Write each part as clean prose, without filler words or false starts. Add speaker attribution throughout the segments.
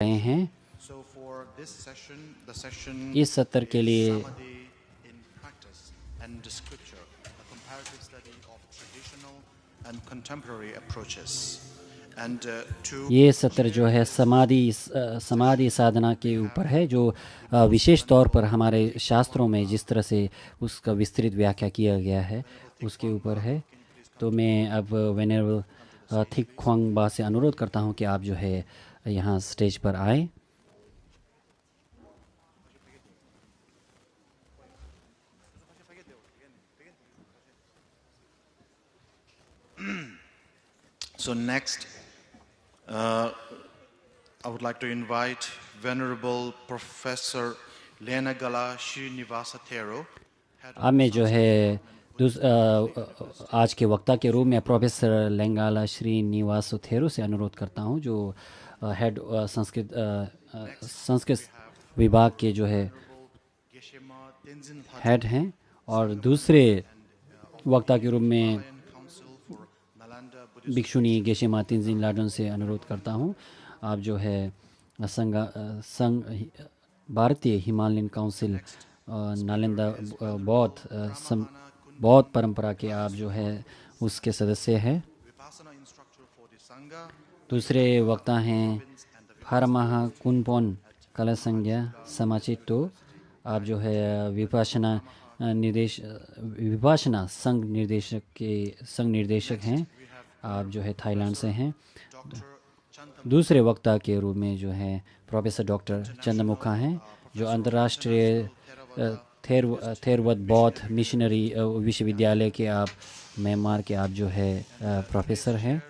Speaker 1: रहे हैं। इस सत्र के लिए ये सत्र जो है समाधि साधना के ऊपर है, जो विशेष तौर पर हमारे शास्त्रों में जिस तरह से उसका विस्तृत व्याख्या किया गया है उसके ऊपर है। तो मैं अब वेनेरेबल थिक ख्वांग बा से अनुरोध करता हूँ कि आप जो है यहाँ स्टेज पर आए।
Speaker 2: So next, I would like to invite Venerable Professor Lenagala Srinivasa Thero.
Speaker 1: अब मैं जो है आज के वक्ता के रूप में प्रोफेसर लेंगाला श्रीनिवास थेरो से अनुरोध करता हूँ, जो हेड संस्कृत विभाग के जो है हेड हैं। और दूसरे वक्ता के रूप में भिक्षुणी गेशेमा तेंजिन लाडन से अनुरोध करता हूँ, आप जो है संघ भारतीय हिमालयन काउंसिल नालंदा बौद्ध परंपरा के आप जो है उसके सदस्य हैं। दूसरे वक्ता हैं फरमाहा कुनपोन कला संज्ञा समाचितो, आप जो है विपासना संघ निर्देशक हैं, आप जो है थाईलैंड से हैं। दूसरे वक्ता के रूप में जो है प्रोफेसर डॉक्टर चंद्रमुखा हैं, जो अंतर्राष्ट्रीय थेरवद बौद्ध मिशनरी विश्वविद्यालय के आप म्यांमार के आप जो है प्रोफेसर हैं।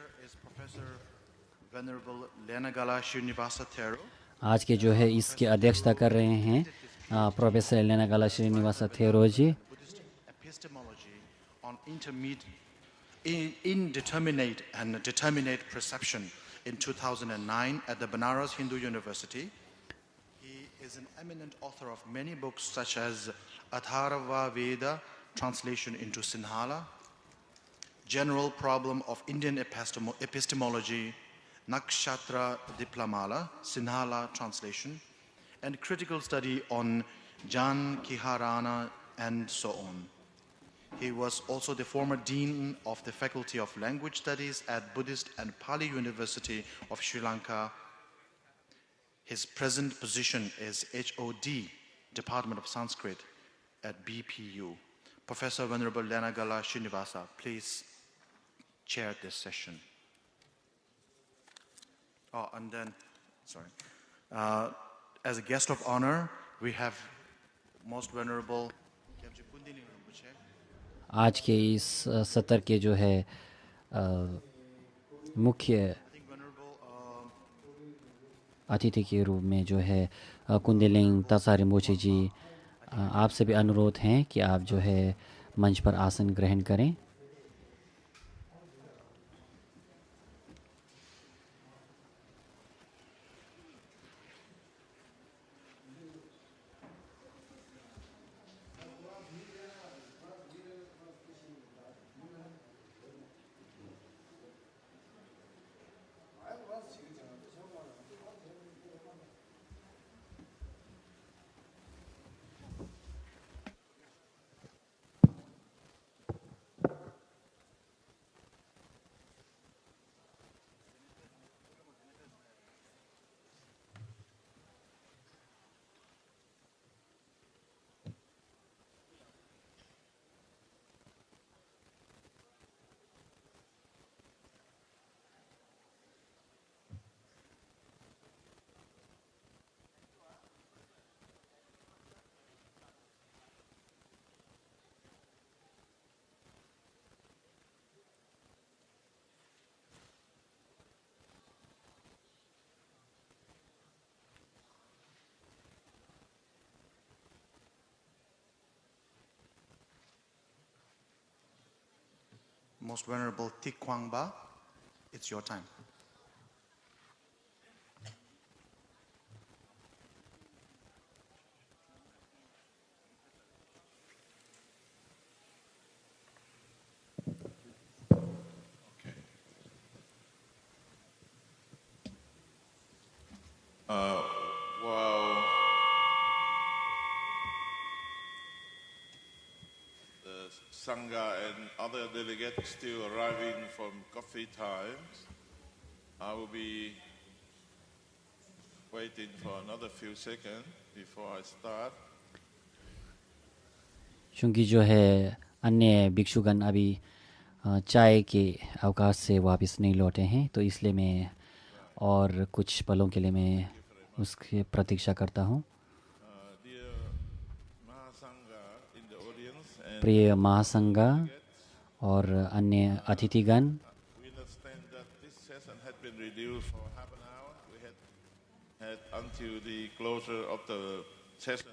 Speaker 1: आज के जो है इसकी अध्यक्षता कर रहे हैं professor Lenagala Srinivas Thero ji.
Speaker 2: Indeterminate and determinate perception in 2009 at the Banaras Hindu University. He is an eminent author of many books such as Atharva Veda, translation into Sinhala, General Problem of Indian Epistemology, Nakshatra Diplomala, Sinhala translation, and critical study on Jan Kiharana and so on. He was also the former Dean of the Faculty of Language Studies at Buddhist and Pali University of Sri Lanka. His present position is HOD, Department of Sanskrit at BPU. Professor Venerable Lenagala Srinivasa, please chair this session. And then, as a guest of honor, we have Most Venerable
Speaker 1: आज के इस सत्र के जो है मुख्य अतिथि के रूप में जो है कुंदेलिंग तासारी मोचे जी, आपसे भी अनुरोध है कि आप जो है मंच पर आसन ग्रहण करें।
Speaker 2: Most Venerable Thich Quang Ba, it's your time.
Speaker 3: While the Sangha and other delegates still arriving from coffee times, I will be waiting for another few seconds before I start.
Speaker 1: चूँकि जो है अन्य भिक्षुगण अभी चाय के अवकाश से वापस नहीं लौटे हैं, तो इसलिए मैं और कुछ पलों के लिए मैं उसकी प्रतीक्षा करता हूँ।
Speaker 3: Dear Mahasangha in the audience and
Speaker 1: प्रिय महासंघा और अन्य अतिथिगण,
Speaker 3: we understand that this session had been reduced for half an hour. We had until the closure of the session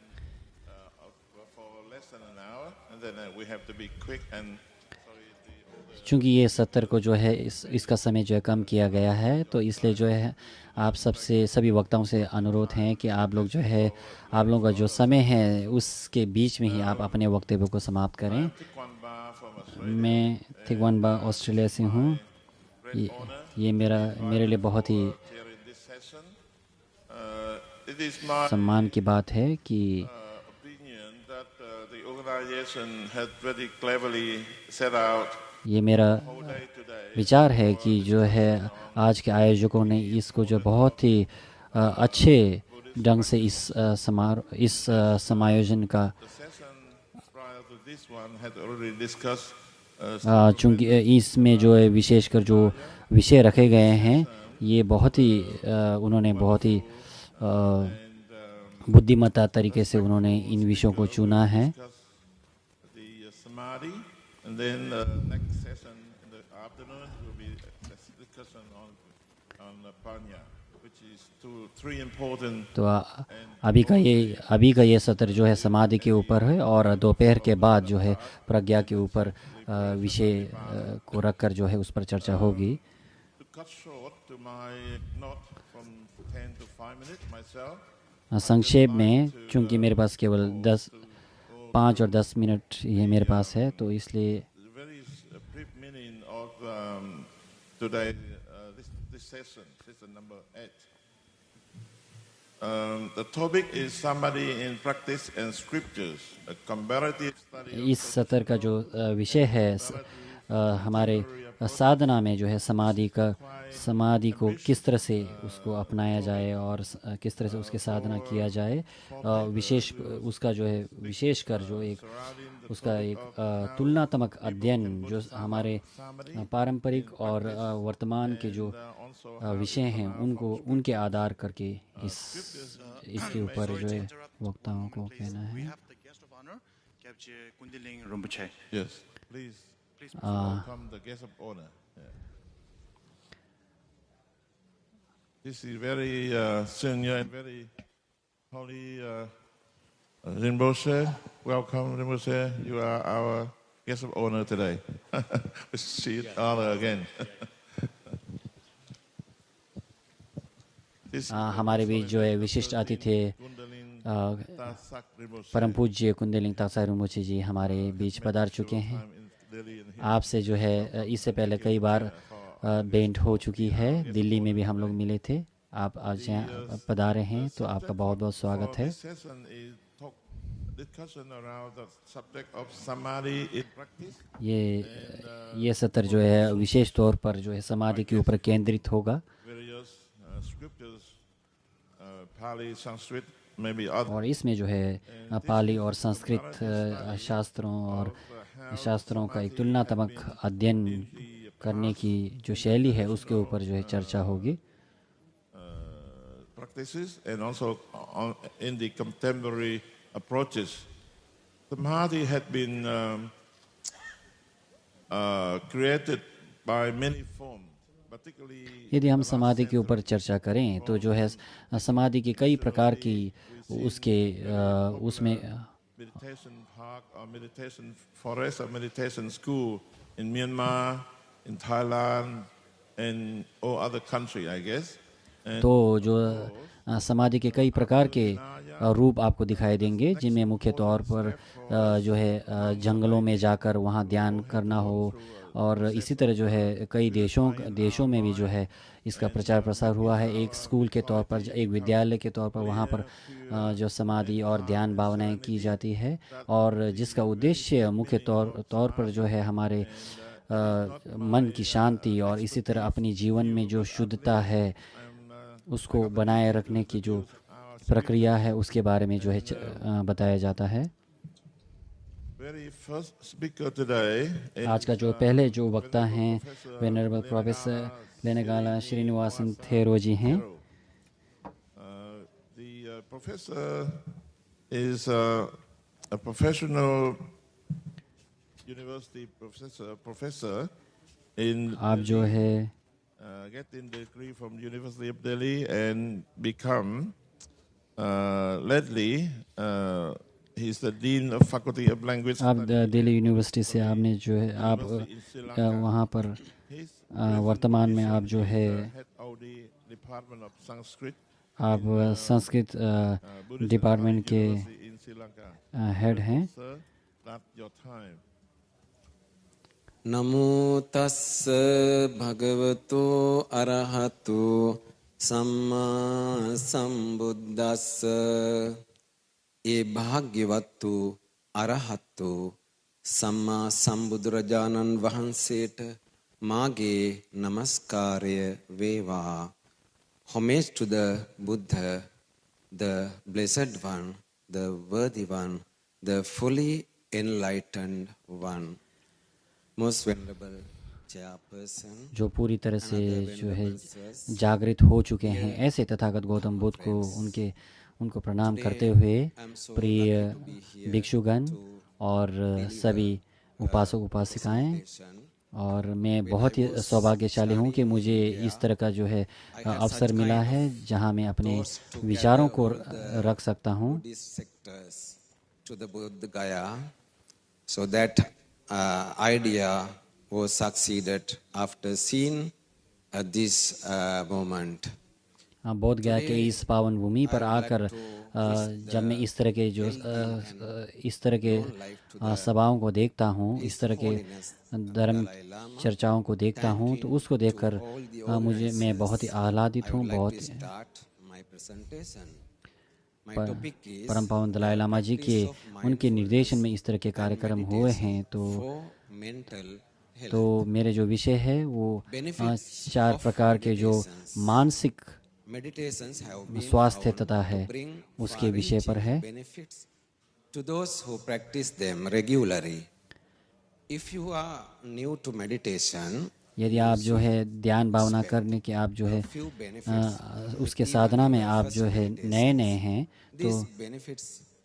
Speaker 3: for less than an hour, and then we have to be quick and sorry the
Speaker 1: चूँकि ये सत्र को जो है इसका समय जो है कम किया गया है, तो इसलिए जो है आप सबसे सभी वक्ताओं से अनुरोध है कि आप लोग जो है आप लोगों का जो समय है उसके बीच में ही आप अपने वक्तव्य को समाप्त करें।
Speaker 3: Tikwanba from Australia.
Speaker 1: मैं थिगवानबा ऑस्ट्रेलिया से हूँ। ये मेरे लिए बहुत ही
Speaker 3: Here in this session, it is my
Speaker 1: सम्मान की बात है कि
Speaker 3: opinion that the organization had very cleverly set out
Speaker 1: ये मेरा
Speaker 3: whole day today.
Speaker 1: विचार है कि जो है आज के आयोजकों ने इसको जो बहुत ही अच्छे ढंग से इस समायोजन का
Speaker 3: The session prior to this one had already discussed
Speaker 1: चूँकि इसमें जो है विशेषकर जो विषय रखे गए हैं ये बहुत ही उन्होंने बहुत ही बुद्धिमत्ता तरीके से उन्होंने इन विषयों को चुना है।
Speaker 3: the samadhi, and then the next session in the afternoon will be a discussion on panya, which is three important.
Speaker 1: तो अभी का ये सत्र जो है समाधि के ऊपर है और दोपहर के बाद जो है प्रज्ञा के ऊपर विषय को रखकर जो है उस पर चर्चा होगी।
Speaker 3: To cut short to my not from 10 to 5 minutes myself,
Speaker 1: संक्षेप में चूँकि मेरे पास केवल 5 और 10 मिनट ये मेरे पास है, तो इसलिए
Speaker 3: the very brief meaning of today this session number 8. The topic is samadhi in practice and scriptures, a comparative study.
Speaker 1: इस सत्र का जो विषय है हमारे साधना में जो है समाधि को किस तरह से उसको अपनाया जाए और किस तरह से उसकी साधना किया जाए, उसका जो है विशेषकर जो एक उसका एक तुलनात्मक अध्ययन जो हमारे पारंपरिक और वर्तमान के जो विषय हैं उनके आधार करके इसके ऊपर जो है वक्ताओं को कहना
Speaker 2: We
Speaker 1: है।
Speaker 2: have the guest of honor, Kyabje Kundiling Rinpoche.
Speaker 3: Yes, please welcome the guest of honor. Yeah. This is very senior and very holy Rinpoche. Welcome, Rinpoche. You are our guest of honor today. We see it honor again. This
Speaker 1: हमारे बीच जो है विशिष्ट अतिथि
Speaker 3: Kundaling Tasak Rinpoche.
Speaker 1: परम पूज्य कुंडलिंग ताकसाई रिम्पोछे जी हमारे बीच पधार चुके हैं।
Speaker 3: Time in Delhi and here.
Speaker 1: आपसे जो है इससे पहले कई बार भेंट हो चुकी है, दिल्ली में भी हम लोग मिले थे। आप आज यहाँ पधारे हैं तो आपका बहुत बहुत स्वागत है।
Speaker 3: This session is discussion around the subject of samadhi in practice.
Speaker 1: ये सत्र जो है विशेष तौर पर जो है समाधि के ऊपर केंद्रित होगा
Speaker 3: Various scriptures, Pali, Sanskrit, maybe other.
Speaker 1: और इसमें जो है पाली और संस्कृत शास्त्रों का एक तुलनात्मक अध्ययन करने की जो शैली है उसके ऊपर जो है चर्चा होगी।
Speaker 3: Practices and also in the contemporary approaches. Samadhi had been created by many forms, particularly
Speaker 1: यदि हम समाधि के ऊपर चर्चा करें तो जो है समाधि की कई प्रकार की उसमें
Speaker 3: meditation park or meditation forest or meditation school in Myanmar, in Thailand, and all other country, I guess. And
Speaker 1: तो जो समाधि के कई प्रकार के रूप आपको दिखाई देंगे, जिनमें मुख्य तौर पर जो है जंगलों में जाकर वहाँ ध्यान करना हो और इसी तरह जो है कई देशों में भी जो है इसका प्रचार प्रसार हुआ है। एक स्कूल के तौर पर, एक विद्यालय के तौर पर वहाँ पर जो समाधि और ध्यान भावनाएं की जाती है, और जिसका उद्देश्य मुख्य तौर पर जो है हमारे मन की शांति और इसी तरह अपनी जीवन में जो शुद्धता है उसको बनाए रखने की जो प्रक्रिया है उसके बारे में जो है बताया जाता है।
Speaker 3: Very first speaker today is,
Speaker 1: आज का जो पहले जो वक्ता हैं वेनरेबल प्रोफेसर लेनेगाला श्रीनिवासन थेरो जी हैं।
Speaker 3: The professor is a professional university professor in
Speaker 1: आप जो है
Speaker 3: get in degree from University of Delhi and become lately he's the dean of faculty of language
Speaker 1: आप
Speaker 3: studies.
Speaker 1: दिल्ली यूनिवर्सिटी से आपने जो है आप वहाँ पर
Speaker 3: He's
Speaker 1: वर्तमान में आप जो है
Speaker 3: head of the department of Sanskrit
Speaker 1: आप संस्कृत डिपार्टमेंट के
Speaker 3: in Sri Lanka.
Speaker 1: हेड हैं।
Speaker 3: Sir, that's your time.
Speaker 4: නමෝ තස්ස භගවතෝ අරහතු සම්මා සම්බුද්දස්ස ඒ භාග්‍යවත් වූ අරහතු සම්මා සම්බුදුරජාණන් වහන්සේට මාගේ නමස්කාරය වේවා. Homage to the Buddha, the blessed one, the worthy one, the fully enlightened one. Most venerable chairperson,
Speaker 1: जो पूरी तरह से जो है जागृत हो चुके हैं, ऐसे तथागत गौतम बुद्ध को उनको प्रणाम करते हुए प्रिय भिक्षुगण और सभी उपासक उपासिकाएं, और मैं बहुत ही सौभाग्यशाली हूँ कि मुझे इस तरह का जो है अवसर मिला है जहाँ मैं अपने विचारों को रख सकता हूँ।
Speaker 4: to the Buddha Gaya, so that idea was succeeded after seeing this moment.
Speaker 1: बोध गया के इस पावन भूमि पर आकर जब मैं इस तरह के सभाओं को देखता हूँ, इस तरह के धर्म चर्चाओं को देखता हूँ, तो उसको देखकर मैं बहुत ही आह्लादित हूँ। परम पावन दलाई लामा जी के उनके निर्देशन में इस तरह के कार्यक्रम हुए हैं। तो मेरे जो विषय है वो 4 प्रकार के जो मानसिक स्वास्थ्य तथा है उसके विषय पर है।
Speaker 4: To those who practice them regularly, if you are new to meditation,
Speaker 1: यदि आप जो है ध्यान भावना करने के आप जो है उसके साधना में आप जो है नए हैं,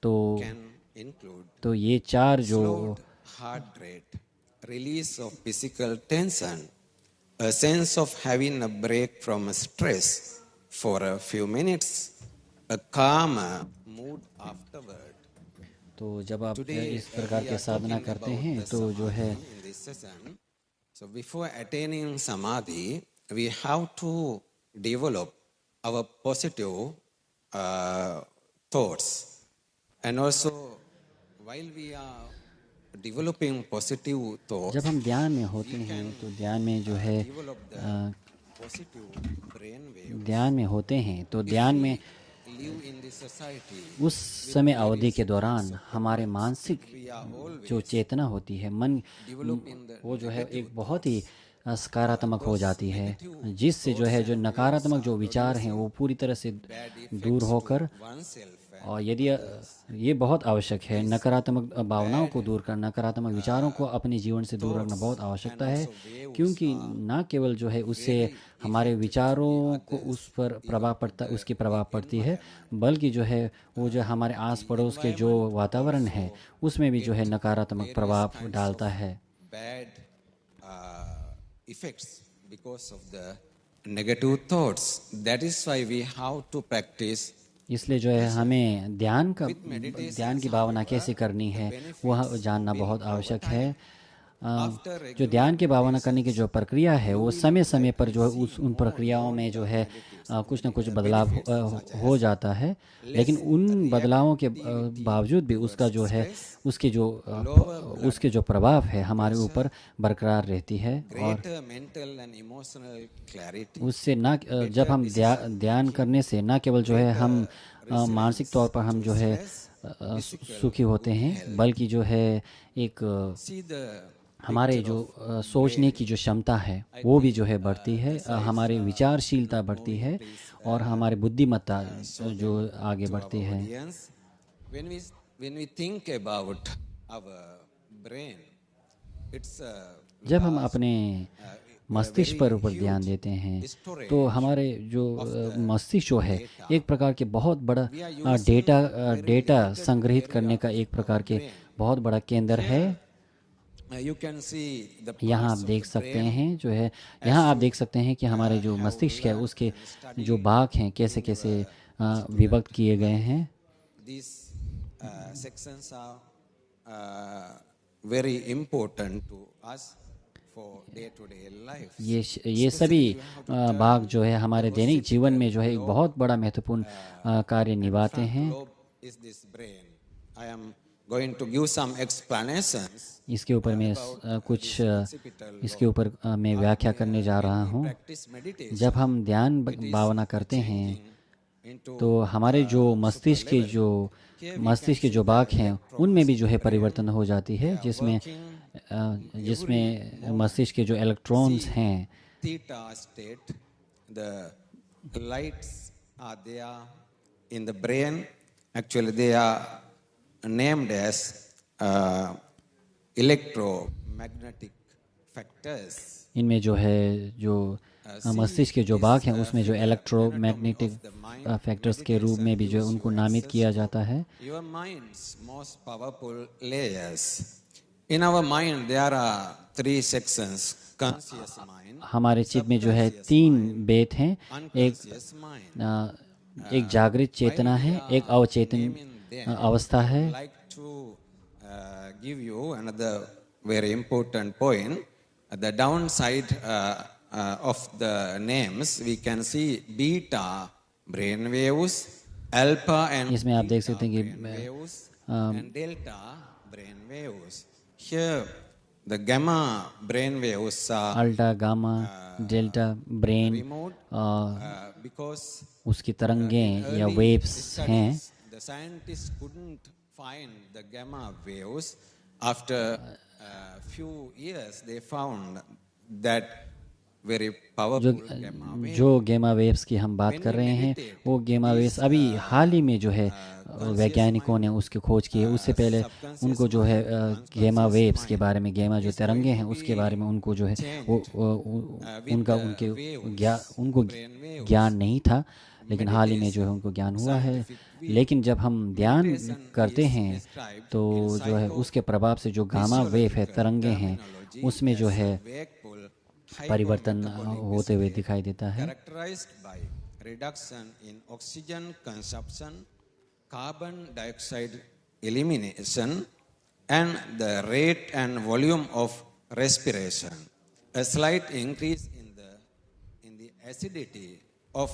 Speaker 1: तो ये 4 जो
Speaker 4: heart rate, release of physical tension, a sense of having a break from stress for a few minutes, a calmer mood afterward.
Speaker 1: तो जब आप इस प्रकार के साधना करते हैं तो जो है
Speaker 4: So before attaining samadhi, we have to develop our positive thoughts. And also, while we are developing positive thoughts,
Speaker 1: जब हम ध्यान में होते हैं तो ध्यान में जो है ध्यान में होते हैं तो ध्यान में उस समय अवधि के दौरान हमारे मानसिक जो चेतना होती है, मन वो जो है एक बहुत ही सकारात्मक हो जाती है, जिससे जो है जो नकारात्मक जो विचार हैं वो पूरी तरह से दूर होकर, और यदि ये बहुत आवश्यक है, नकारात्मक भावनाओं को दूर करना, नकारात्मक विचारों को अपने जीवन से दूर रखना बहुत आवश्यकता है, क्योंकि न केवल जो है उससे हमारे विचारों को उस पर प्रभाव पड़ता, उसकी प्रभाव पड़ती है, बल्कि जो है वो जो हमारे आस पड़ोस के जो वातावरण है उसमें भी जो है नकारात्मक प्रभाव डालता है।
Speaker 4: effects because of the negative thoughts. That is why we have to practice.
Speaker 1: इसलिए जो है हमें ध्यान की भावना कैसे करनी है वह जानना बहुत आवश्यक है। जो ध्यान की भावना करने की जो प्रक्रिया है वो समय समय पर जो है उन प्रक्रियाओं में जो है कुछ ना कुछ बदलाव हो जाता है, लेकिन उन बदलावों के बावजूद भी उसका जो है उसके जो प्रभाव है हमारे ऊपर बरकरार रहती है। और
Speaker 4: greater mental and emotional clarity,
Speaker 1: उससे ना जब हम ध्यान करने से ना केवल जो है हम मानसिक तौर पर हम जो है सुखी होते हैं, बल्कि जो है एक
Speaker 4: see the
Speaker 1: हमारे जो सोचने की जो क्षमता है वो भी जो है बढ़ती है, हमारी विचारशीलता बढ़ती है और हमारी बुद्धिमत्ता जो आगे बढ़ती है।
Speaker 4: audience. When we think about our brain, it's a
Speaker 1: जब हम अपने मस्तिष्क पर ऊपर ध्यान देते हैं तो हमारे जो मस्तिष्क जो है एक प्रकार के बहुत बड़ा डेटा संग्रहित करने का एक प्रकार के बहुत बड़ा केंद्र है।
Speaker 4: you can see the
Speaker 1: यहाँ आप
Speaker 4: parts of
Speaker 1: देख
Speaker 4: the
Speaker 1: सकते
Speaker 4: brain
Speaker 1: हैं जो है, यहाँ आप देख सकते हैं कि हमारे जो मस्तिष्क है उसके जो भाग हैं कैसे कैसे विभक्त किए गए हैं।
Speaker 4: these sections are very important to us for day-to-day life.
Speaker 1: ये सभी भाग जो है हमारे दैनिक जीवन में जो है एक बहुत बड़ा महत्वपूर्ण कार्य निभाते हैं।
Speaker 4: Globe is this brain. I am going to give some explanations.
Speaker 1: इसके ऊपर मैं इसके ऊपर मैं व्याख्या करने जा रहा हूँ।
Speaker 4: Practice meditation
Speaker 1: जब हम ध्यान भावना करते हैं
Speaker 4: into
Speaker 1: तो हमारे जो मस्तिष्क के जो भाग हैं उनमें भी जो है परिवर्तन हो जाती है, जिसमें मस्तिष्क के जो इलेक्ट्रॉन्स हैं
Speaker 4: theta state. The lights are there in the brain. Actually, they are named as electromagnetic factors.
Speaker 1: इनमें जो है जो मस्तिष्क के जो भाग हैं उसमें जो इलेक्ट्रोमैग्नेटिक फैक्टर्स के रूप में भी जो है उनको नामित किया जाता है।
Speaker 4: Your mind's most powerful layers. In our mind, there are three sections. Conscious mind,
Speaker 1: हमारे चित्त में जो है 3 बेत हैं,
Speaker 4: unconscious mind.
Speaker 1: एक जागृत चेतना है, एक अवचेतन अवस्था है।
Speaker 4: I'd like to give you another very important point. At the downside of the names, we can see beta brain waves, alpha and
Speaker 1: इसमें आप देख सकते हैं कि
Speaker 4: brain waves, and delta brain waves. Here, the gamma brain waves are
Speaker 1: अल्टा, gamma, delta brain
Speaker 4: removed because
Speaker 1: उसकी तरंगें या
Speaker 4: early
Speaker 1: वेव्स हैं।
Speaker 4: studies, the scientists couldn't find the gamma waves. After a few years, they found that very powerful gamma wave.
Speaker 1: जो गेमा waves की हम बात कर रहे हैं वो गेमा वेव्स अभी हाल ही में जो है वैज्ञानिकों ने उसकी खोज की है। उससे पहले उनको जो है गेमा वेव्स के बारे में, गेमा जो तरंगे हैं उसके बारे में उनको जो है उनको ज्ञान नहीं था, लेकिन हाल ही में जो है उनको ज्ञान हुआ है। लेकिन जब हम ध्यान करते हैं तो जो है उसके प्रभाव से जो गामा वेव है, तरंगे हैं, उसमें जो है परिवर्तन होते हुए दिखाई देता है।
Speaker 4: Characterized by reduction in oxygen consumption, carbon dioxide elimination, and the rate and volume of respiration. A slight increase in the acidity of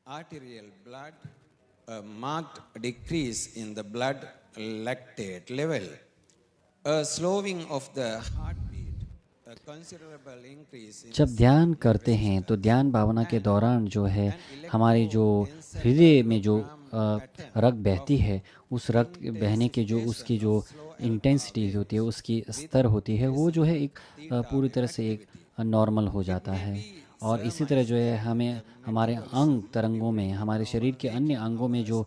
Speaker 4: arterial blood, a marked decrease in the blood lactate level, a slowing of the heartbeat, a considerable increase in
Speaker 1: जब ध्यान करते हैं तो ध्यान भावना के दौरान जो है हमारी जो हृदय में जो रक्त बहती है, उस रक्त बहने के जो उसकी जो इंटेंसिटी होती है, उसकी स्तर होती है, वो जो है एक पूरी तरह से एक नॉर्मल हो जाता है। और इसी तरह जो है हमें हमारे अंग तरंगों में, हमारे शरीर के अन्य अंगों में जो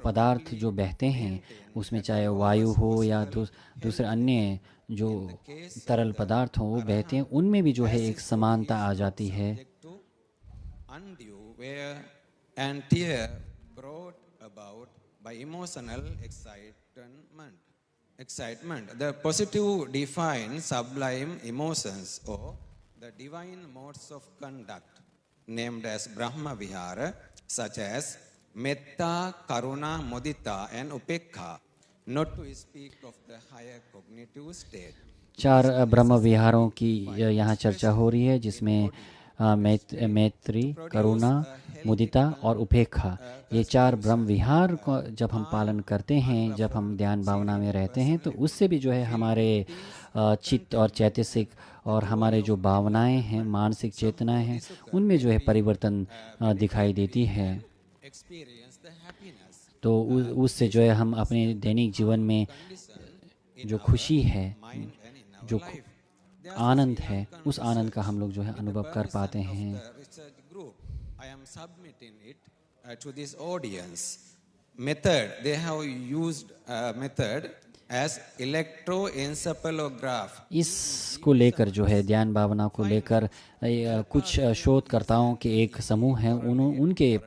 Speaker 1: पदार्थ जो बहते हैं, उसमें चाहे वायु हो या दूसरे अन्य जो तरल पदार्थ हों वो बहते हैं, उनमें भी जो है एक समानता आ जाती है।
Speaker 4: to undue wear and tear brought about by emotional excitement. The positive define sublime emotions or the divine modes of conduct named as Brahma Vihara, such as Metta, Karuna, Mudita and Upekha, not to speak of the higher cognitive state.
Speaker 1: 4 ब्रह्म विहारों की यहाँ चर्चा हो रही है, जिसमें मैत्री, करुणा, मुदिता और उपेक्षा, ये 4 ब्रह्म विहार को जब हम पालन करते हैं, जब हम ध्यान भावना में रहते हैं, तो उससे भी जो है हमारे चित्त और चैतसिक और हमारे जो भावनाएं हैं, मानसिक चेतनाएं हैं, उनमें जो है परिवर्तन दिखाई देती है। तो उससे जो है हम अपने दैनिक जीवन में जो खुशी है, जो आनंद है, उस आनंद का हम लोग जो है अनुभव कर पाते हैं।
Speaker 4: I am submitting it to this audience. Method, they have used method as electroencephalograph.
Speaker 1: इसको लेकर जो है ध्यान भावना को लेकर कुछ शोधकर्ताओं के एक समूह है, उनके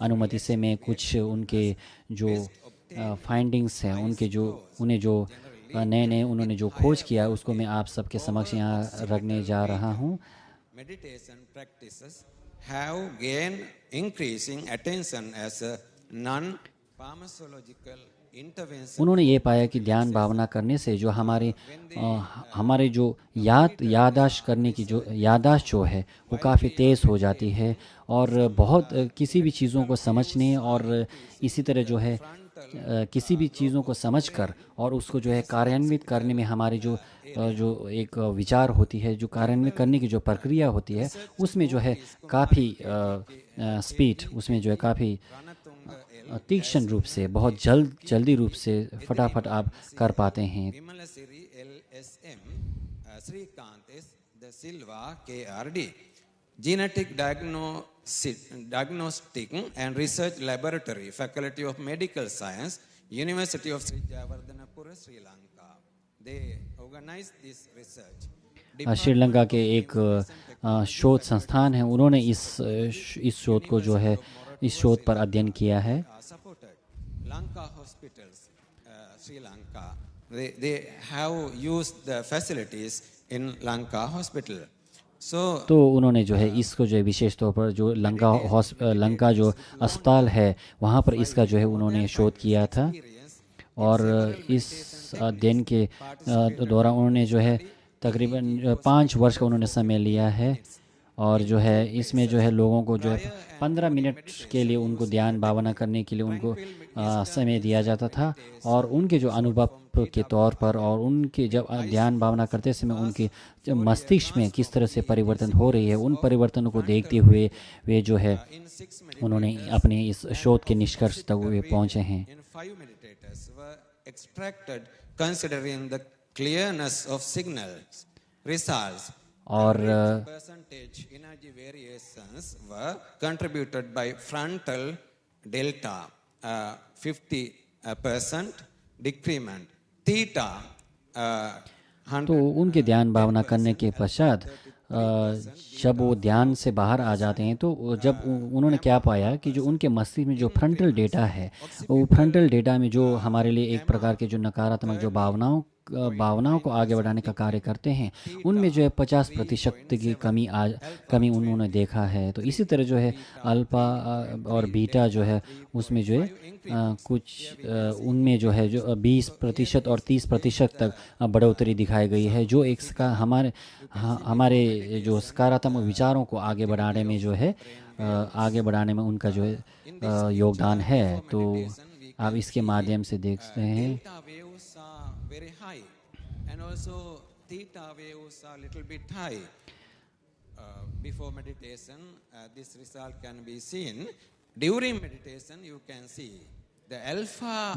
Speaker 1: अनुमति से मैं कुछ उनके जो फाइंडिंग्स हैं, उनके जो उन्हें जो नए उन्होंने जो खोज किया, उसको मैं आप सबके समक्ष यहाँ रखने जा रहा हूँ।
Speaker 4: Meditation practices have gained increasing attention as a non-pharmacological intervention.
Speaker 1: उन्होंने ये पाया कि ध्यान भावना करने से जो हमारे जो यादाश्त करने की जो यादाश्त जो है वो काफ़ी तेज़ हो जाती है, और बहुत किसी भी चीज़ों को समझने और इसी तरह जो है किसी भी चीज़ों को समझकर और उसको जो है कार्यान्वित करने में हमारी जो एक विचार होती है, जो कार्यान्वित करने की जो प्रक्रिया होती है, उसमें जो है काफ़ी स्पीड, उसमें जो है काफ़ी तीक्ष्ण रूप से, बहुत जल्दी रूप से फटाफट आप कर पाते हैं।
Speaker 4: Genetic Diagnostic and Research Laboratory, Faculty of Medical Science, University of Sri Jayewardenepura, Sri Lanka. They organized this research.
Speaker 1: Sri Lanka के एक शोध संस्थान है, उन्होंने इस शोध को जो है इस शोध पर अध्ययन किया है।
Speaker 4: Lanka hospitals, Sri Lanka, they have used the facilities in Lanka hospital.
Speaker 1: तो उन्होंने जो है इसको जो है विशेष तौर पर जो लंका जो अस्पताल है वहाँ पर इसका जो है उन्होंने शोध किया था, और इस अध्ययन के दौरान उन्होंने जो है तकरीबन 5 वर्ष का उन्होंने समय लिया है, और जो है इसमें जो है लोगों को जो है 15 मिनट के लिए उनको ध्यान भावना करने के लिए उनको समय दिया जाता था, और उनके जो अनुभव के तौर पर और उनके जब ध्यान भावना करते समय उनके मस्तिष्क में किस तरह से परिवर्तन हो रही है, उन परिवर्तनों को देखते हुए वे जो है उन्होंने अपने इस शोध के निष्कर्ष तक वे पहुँचे हैं। और
Speaker 4: energy variations were contributed by frontal delta 50% decrement, theta
Speaker 1: तो उनके ध्यान भावना करने के पश्चात जब वो ध्यान से बाहर आ जाते हैं, तो जब उन्होंने क्या पाया कि जो उनके मस्तिष्क में जो फ्रंटल डेटा है, वो फ्रंटल डेटा में जो हमारे लिए एक प्रकार के जो नकारात्मक जो भावनाओं को आगे बढ़ाने का कार्य करते हैं, उनमें जो है 50% की कमी उन्होंने देखा है। तो इसी तरह जो है अल्फा और बीटा जो है उसमें जो है कुछ उनमें जो है जो 20% और 30% तक बढ़ोतरी दिखाई गई है, जो एक हमारे जो सकारात्मक विचारों को आगे बढ़ाने में जो है आगे बढ़ाने में उनका जो है योगदान है। तो आप इसके माध्यम से देखते हैं।
Speaker 4: Very high, and also theta waves are little bit high. Before meditation, this result can be seen. During meditation, you can see the alpha.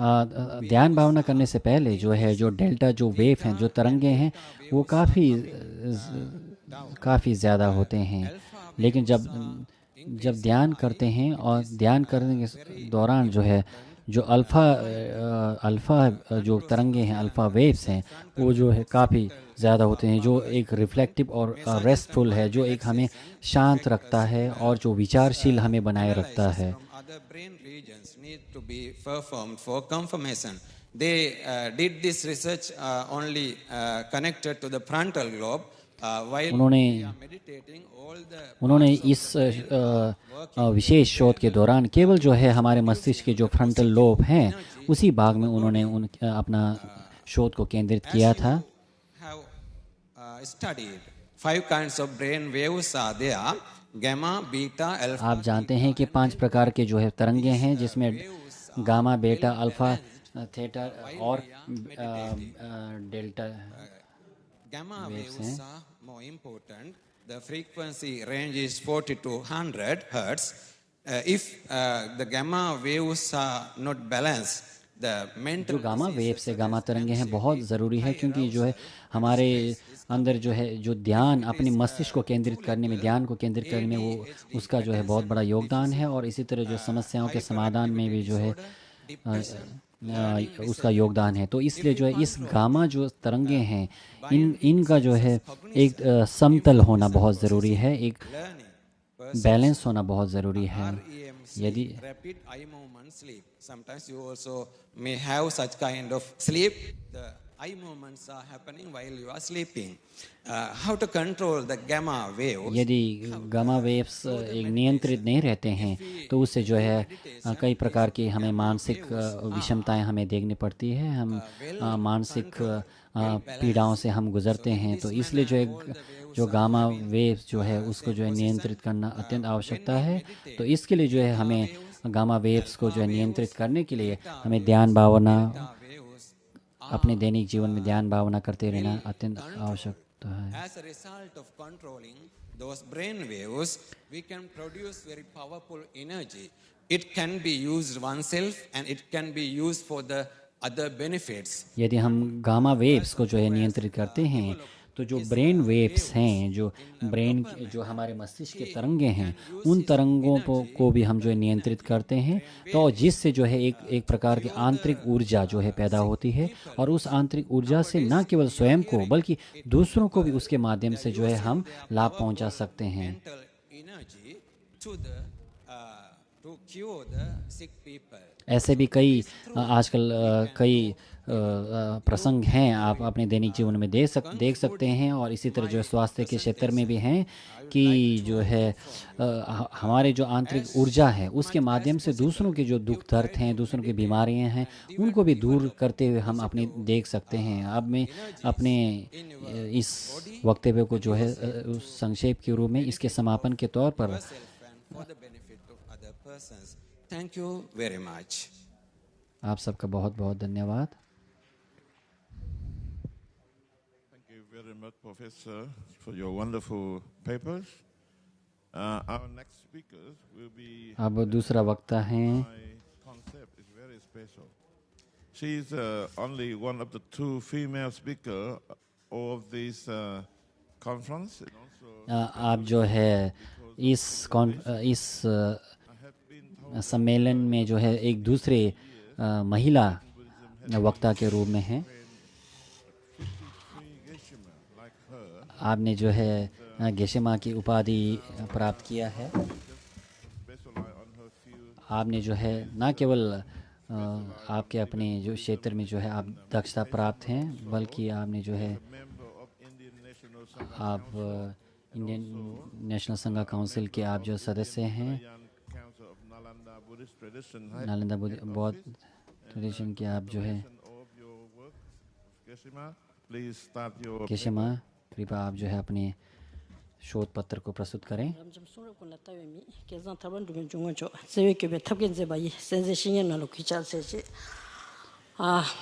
Speaker 1: ध्यान भावना करने से पहले जो है जो डेल्टा जो वेव हैं, जो तरंगे हैं, वो काफ़ी ज़्यादा होते हैं, लेकिन जब ध्यान करते हैं और ध्यान करने के दौरान जो है जो अल्फ़ा जो तरंगे हैं, अल्फ़ा वेव्स हैं, वो जो है काफ़ी ज़्यादा होते हैं, जो एक रिफ्लेक्टिव और रेस्टफुल है, जो एक हमें शांत रखता है और जो विचारशील हमें बनाए रखता है। उन्होंने इस विशेष शोध के दौरान केवल जो है हमारे मस्तिष्क के जो फ्रंटल लोब हैं उसी भाग में उन्होंने अपना शोध को केंद्रित किया था।
Speaker 4: studied. 5 kinds of brain waves are there: gamma, beta, alpha.
Speaker 1: आप जानते हैं कि 5 प्रकार के जो है तरंगे हैं, जिसमें गामा, बीटा, अल्फा, थीटा और delta
Speaker 4: Gamma
Speaker 1: waves
Speaker 4: waves are more important. The frequency range is 40 to 100 hertz. If the gamma waves are not balanced, the mental
Speaker 1: जो गामा वेव्स है, गामा तरंगे हैं, बहुत ज़रूरी है, क्योंकि जो है हमारे अंदर जो है जो ध्यान अपने मस्तिष्क को केंद्रित करने में, ध्यान को केंद्रित करने में, वो उसका जो है बहुत बड़ा योगदान है। और इसी तरह जो समस्याओं के समाधान में भी जो है उसका योगदान है। तो इसलिए जो है इस गामा जो तरंगे हैं, इनका जो है एक समतल होना बहुत ज़रूरी है, एक बैलेंस होना बहुत ज़रूरी है। यदि
Speaker 4: rapid eye movement sleep, sometimes you also may have such kind of sleep. The eye movements are happening while you are sleeping. How to control the gamma waves?
Speaker 1: यदि गामा वेव्स एक नियंत्रित नहीं रहते हैं, तो उससे जो है कई प्रकार की हमें मानसिक विषमताएं हमें देखनी पड़ती है, हम मानसिक पीड़ाओं से हम गुजरते हैं। तो इसलिए जो है जो गामा वेव्स जो है उसको जो है नियंत्रित करना अत्यंत आवश्यकता है। तो इसके लिए जो है हमें गामा वेव्स को जो है नियंत्रित करने के लिए हमें ध्यान भावना, अपने दैनिक जीवन में ध्यान भावना करते रहना अत्यंत आवश्यकता है।
Speaker 4: As a result of controlling those brain waves, we can produce very powerful energy. It can be used oneself and it can be used for the other benefits.
Speaker 1: यदि हम गामा वेव्स को जो है नियंत्रित करते हैं, तो जो ब्रेन वेव्स हैं, जो ब्रेन जो हमारे मस्तिष्क के तरंगे हैं, उन तरंगों को भी हम जो है नियंत्रित करते हैं, तो जिससे जो है एक प्रकार की आंतरिक ऊर्जा जो है पैदा होती है। और उस आंतरिक ऊर्जा से न केवल स्वयं को बल्कि दूसरों को भी उसके माध्यम से जो है हम लाभ पहुंचा सकते हैं।
Speaker 4: Mental energy to cure the sick people.
Speaker 1: ऐसे भी कई आजकल कई प्रसंग हैं, आप अपने दैनिक जीवन में देख सकते हैं। और इसी तरह जो है स्वास्थ्य के क्षेत्र में भी हैं कि जो है हमारे जो आंतरिक ऊर्जा है उसके माध्यम से दूसरों के जो दुख दर्द हैं, दूसरों की बीमारियां हैं, उनको भी दूर करते हुए हम अपने देख सकते हैं। अब मैं अपने इस वक्तव्य को जो है संक्षेप के रूप में इसके समापन के तौर पर
Speaker 4: For the benefit of other persons. Thank you very much.
Speaker 1: आप सबका बहुत बहुत धन्यवाद।
Speaker 3: Thank you very much, Professor, for your wonderful papers. Our next speakers will be.
Speaker 1: अब दूसरा वक्ता हैं,
Speaker 3: My concept is very special. She is only one of the 2 female speakers of this conference, and also
Speaker 1: आप जो है इस सम्मेलन में जो है एक दूसरे महिला वक्ता के रूप में हैं।
Speaker 3: 53 Geshe-ma, like her,
Speaker 1: आपने जो है गेशेमा की उपाधि प्राप्त किया है।
Speaker 3: specialize on her field.
Speaker 1: आपने जो है न केवल आपके अपने जो क्षेत्र में जो है आप दक्षता प्राप्त हैं, बल्कि आपने जो है
Speaker 3: Member of Indian National Sangha
Speaker 1: आप इंडियन नेशनल संघ काउंसिल के आप जो सदस्य हैं,
Speaker 3: Council of Nalanda Buddhist Tradition.
Speaker 1: Nalanda बौद्ध ट्रेडिशन के आप जो है।
Speaker 3: Of your work, Geshe-ma, please start your.
Speaker 1: केशमा, कृपया आप जो है अपने शोध पत्र को प्रस्तुत करें।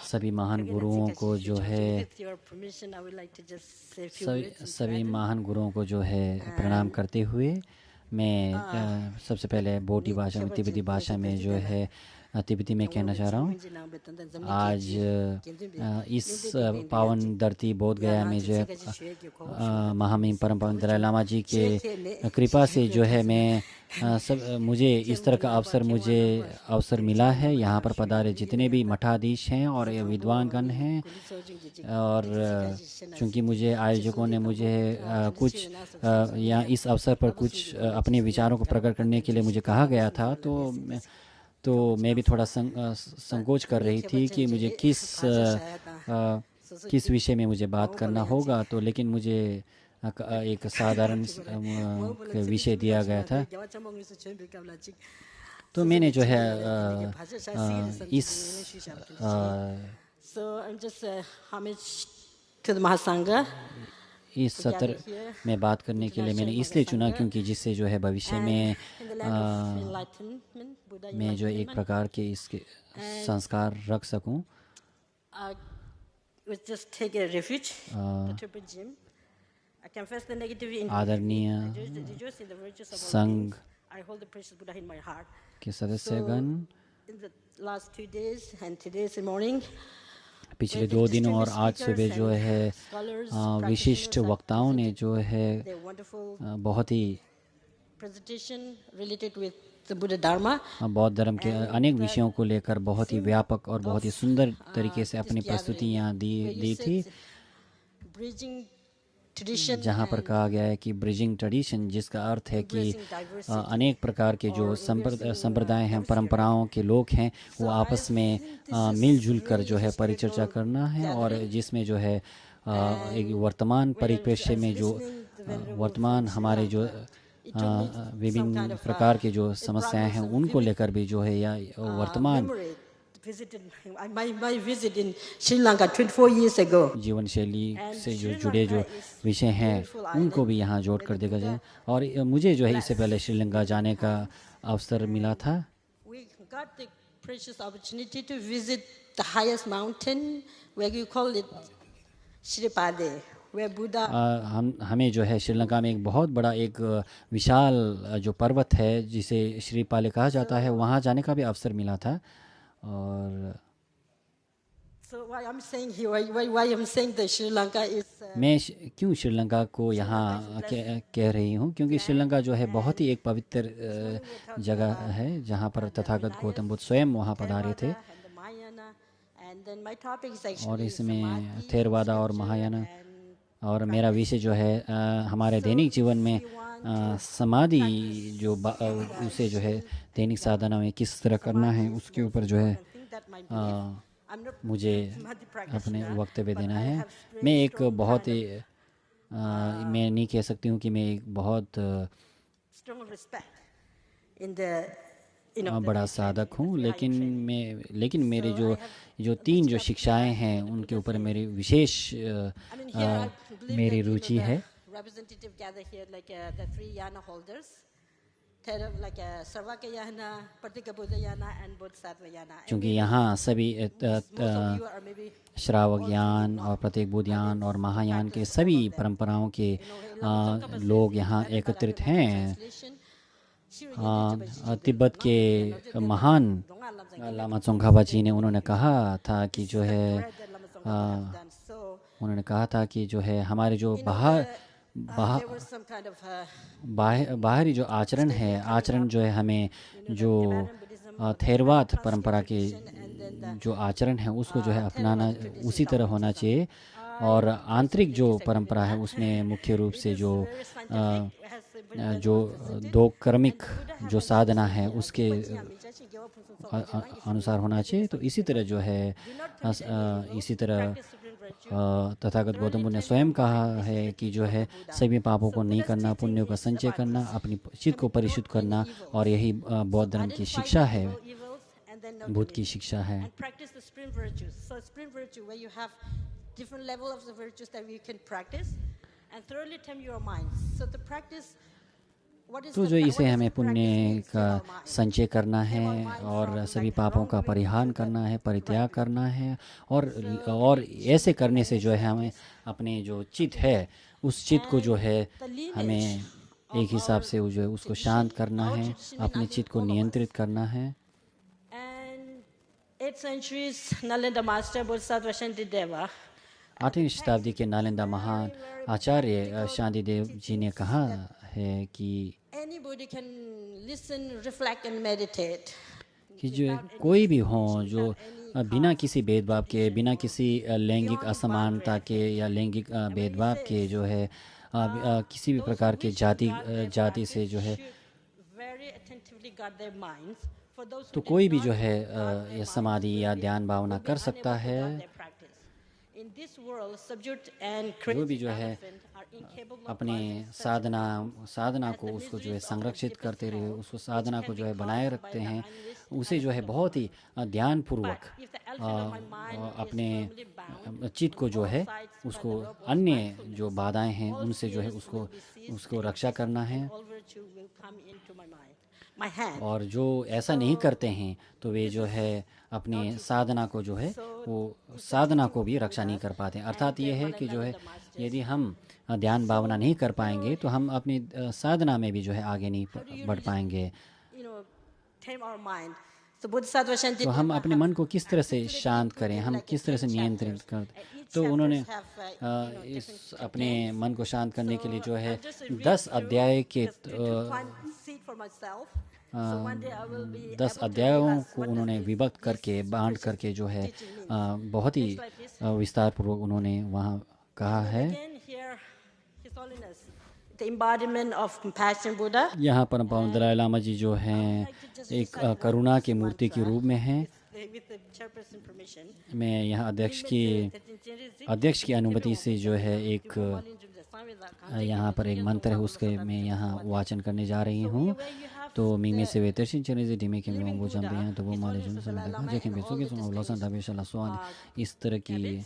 Speaker 1: सभी महान गुरुओं को जो है सभी महान गुरुओं को जो है प्रणाम करते हुए मैं सबसे पहले बोटी भाषा में, तिब्बती भाषा में जो है तिब्बती में कहना चाह रहा हूँ। आज इस पावन धरती बोध गया में जो है महामहिम परम पावन दलाई लामा जी के कृपा से जो है मैं मुझे इस तरह का अवसर मिला है। यहाँ पर पधारे जितने भी मठाधीश हैं और विद्वानगण हैं, और चूँकि मुझे आयोजकों ने मुझे कुछ यहाँ इस अवसर पर कुछ अपने विचारों को प्रकट करने के लिए मुझे कहा गया था, तो मैं भी थोड़ा संकोच कर रही थी कि मुझे किस विषय में मुझे बात करना होगा। तो लेकिन मुझे एक साधारण विषय दिया गया था, तो मैंने जो है इस इस सत्र में बात करने के लिए मैंने इसलिए चुना क्योंकि जिससे जो है भविष्य में मैं जो एक प्रकार के इसके संस्कार रख सकूं। आदरणीय संघ के सदस्यगण, पिछले 2 दिनों और आज सुबह जो है विशिष्ट वक्ताओं ने जो है बहुत ही बौद्ध धर्म के अनेक विषयों को लेकर बहुत ही व्यापक और बहुत ही सुंदर तरीके से अपनी प्रस्तुतियाँ दी थी, जहाँ पर कहा गया है कि ब्रिजिंग ट्रेडिशन, जिसका अर्थ है कि अनेक प्रकार के जो संप्रदाय हैं, परंपराओं के लोग हैं, वो आपस में मिलजुल कर जो है परिचर्चा करना है, और जिसमें जो है एक वर्तमान परिप्रेक्ष्य में जो वर्तमान हमारे जो विभिन्न प्रकार के जो समस्याएं हैं उनको लेकर भी जो है या वर्तमान जीवन शैली से जो जुड़े जो विषय हैं उनको भी यहाँ जोड़ कर देखा जाए। और मुझे जो है इससे पहले श्रीलंका जाने का अवसर मिला था। हमें जो है श्रीलंका में एक बहुत बड़ा एक विशाल जो पर्वत है जिसे श्रीपाले कहा जाता है, वहाँ जाने का भी अवसर मिला था। और मैं क्यों श्रीलंका को यहाँ कह रही हूँ, क्योंकि श्रीलंका जो है बहुत ही एक पवित्र जगह है जहाँ पर तथागत गौतम बुद्ध स्वयं वहाँ पधारे थे। और इसमें थेरवादा और महायाना, और मेरा विषय जो है हमारे दैनिक जीवन में समाधि जो उसे जो है दैनिक साधना में किस तरह करना है उसके ऊपर जो है मुझे अपने वक्तव्य देना है। मैं एक बहुत ही मैं नहीं कह सकती हूँ कि मैं एक बहुत बड़ा साधक हूँ, लेकिन मेरे जो 3 जो शिक्षाएं हैं उनके ऊपर मेरी विशेष मेरी रुचि है। क्योंकि यहाँ सभी श्रावक यान और प्रत्येक बुद्धयान और महायान के सभी परंपराओं के लोग यहाँ एकत्रित हैं। तिब्बत के महान लामा चोंगखाबा जी ने उन्होंने कहा था कि जो है उन्होंने कहा था कि जो है हमारे जो बाहरी जो आचरण जो है हमें जो थेरवाद परंपरा के जो आचरण है उसको जो है अपनाना उसी तरह होना चाहिए, और आंतरिक जो परंपरा है उसमें मुख्य रूप से जो 2 क्रमिक जो साधना है उसके अनुसार होना चाहिए। तो इसी तरह जो है इसी तरह तथागत गौतम बुद्ध ने स्वयं कहा है कि जो है सभी पापों को नहीं करना, पुण्यों का संचय करना, अपनी चित्त को परिशुद्ध करना, और यही बौद्ध धर्म की शिक्षा है, बुद्ध की शिक्षा है। तो जो इसे हमें पुण्य का संचय करना है और सभी पापों का परिहार करना है, परित्याग करना है, और ऐसे करने से जो है हमें अपने जो चित्त है उस चित्त को जो है हमें एक हिसाब से जो है उसको शांत करना है, अपने चित्त को नियंत्रित करना है। 8वीं शताब्दी के नालंदा महान आचार्य शांतिदेव जी ने कहा है कि जो कोई भी हो जो बिना किसी भेदभाव के, बिना किसी लैंगिक असमानता के या लैंगिक भेदभाव के जो है किसी भी प्रकार के जाति से जो है, तो कोई भी जो है ये समाधि या ध्यान भावना कर सकता है। जो भी जो है अपने साधना को उसको जो है संरक्षित करते रहे, उसको साधना को जो है बनाए रखते हैं, उसे जो है बहुत ही ध्यानपूर्वक अपने चित्त को जो है उसको अन्य जो बाधाएं हैं उनसे जो है उसको रक्षा करना है। और जो ऐसा नहीं करते हैं तो वे जो है अपने साधना को जो है वो साधना को भी रक्षा नहीं कर पाते। अर्थात ये है कि जो है यदि हम ध्यान भावना नहीं कर पाएंगे तो हम अपनी साधना में भी जो है आगे नहीं बढ़ पाएंगे। तो हम अपने मन को किस तरह से शांत करें, हम किस तरह से नियंत्रित करें। तो उन्होंने इस अपने मन को शांत करने के लिए जो है 10 अध्याय के 10 अध्यायों को उन्होंने विभक्त करके बांट करके जो है बहुत ही विस्तार पूर्वक उन्होंने वहाँ कहा है। यहाँ पर दलाई लामा जी जो हैं एक करुणा की मूर्ति के रूप में हैं। मैं यहाँ अध्यक्ष की अनुमति से जो है एक यहाँ पर एक मंत्र है उसके मैं यहाँ वाचन करने जा रही हूँ। तो मीमे से वेतरशिन चने से डिमे के में वो जंपे हैं तो वो माले जुन से लगा जेके बेसो के सुनो लसन दबेशा लसवान इस तरह की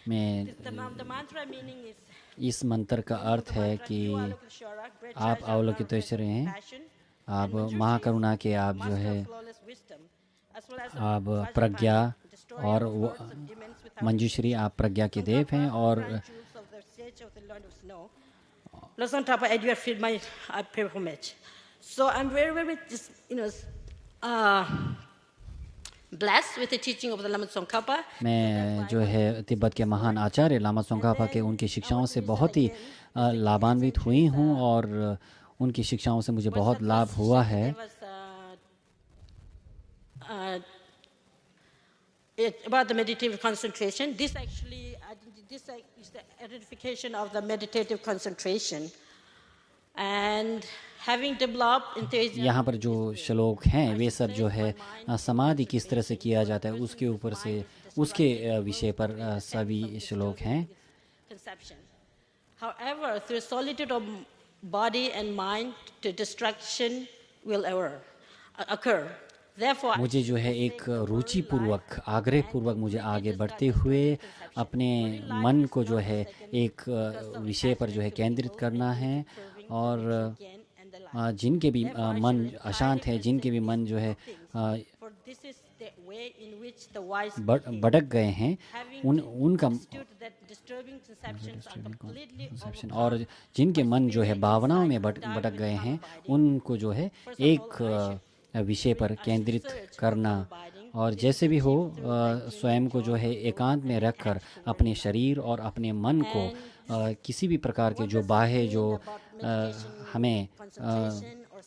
Speaker 1: मैं इस मंत्र का अर्थ है कि आप अवलोकित हैं, आप महाकरुणा के, आप जो है आप प्रज्ञा और मंजूश्री, आप प्रज्ञा के देव हैं। और मैं जो है तिब्बत के महान आचार्य लामा त्सोंगखा के उनकी शिक्षाओं से बहुत ही लाभान्वित हुई हूँ और उनकी शिक्षाओं से मुझे बहुत लाभ हुआ है।
Speaker 5: About the meditative concentration, this is the identification of the meditative concentration, and having developed enthusiasm.
Speaker 1: यहाँ पर जो श्लोक हैं वे सब जो है समाधि किस तरह से किया जाता है उसके ऊपर से उसके विषय पर सभी श्लोक हैं।
Speaker 5: However, through solitude of body and mind, the destruction will occur.
Speaker 1: मुझे जो है एक रुचि पूर्वक आग्रह पूर्वक मुझे आगे बढ़ते हुए अपने मन को जो है एक विषय पर जो है केंद्रित करना है। और जिनके भी मन अशांत है, जिनके भी मन जो है भटक गए हैं उनका और जिनके मन जो है भावनाओं में भटक गए हैं उनको जो है एक विषय पर केंद्रित करना। और जैसे भी हो स्वयं को जो है एकांत में रखकर अपने शरीर और अपने मन को किसी भी प्रकार के जो बाह्य जो हमें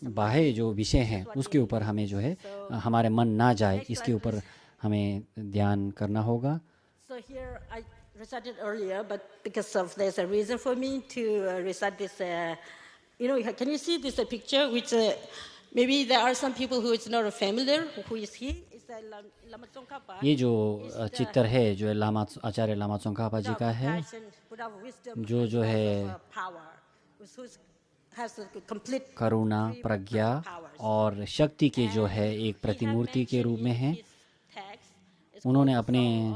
Speaker 1: बाह्य जो विषय हैं उसके ऊपर हमें जो है हमारे मन ना जाए, इसके ऊपर हमें ध्यान करना होगा।
Speaker 5: So here I recited earlier, but because of there's a reason for me to recite this. Can you see this picture? Which maybe there are some people who is not familiar. Who is he? It's Lama Tsongkhapa.
Speaker 1: ये जो चित्र है जो आचार्य लामा त्सोंगखा जी का है, जो है करुणा, प्रज्ञा और शक्ति के जो है एक प्रतिमूर्ति के रूप में है। उन्होंने अपने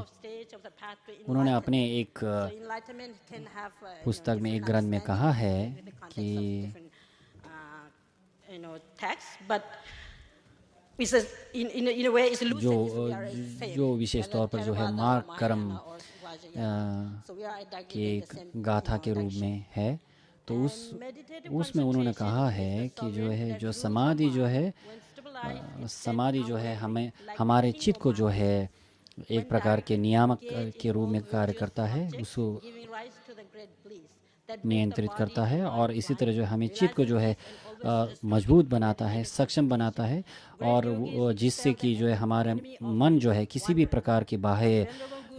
Speaker 1: एक पुस्तक में एक ग्रंथ में कहा है कि जो विशेष तौर पर जो है मार्ग कर्म की एक गाथा के रूप में है। तो उसमें उन्होंने कहा है कि जो समाधि जो है हमें हमारे चित्त को जो है एक प्रकार के नियामक के रूप में कार्य करता है, उसको नियंत्रित करता है और इसी तरह जो हमें चित्त को जो है मजबूत बनाता है, सक्षम बनाता है और जिससे कि जो है हमारा मन जो है किसी भी प्रकार के बाह्य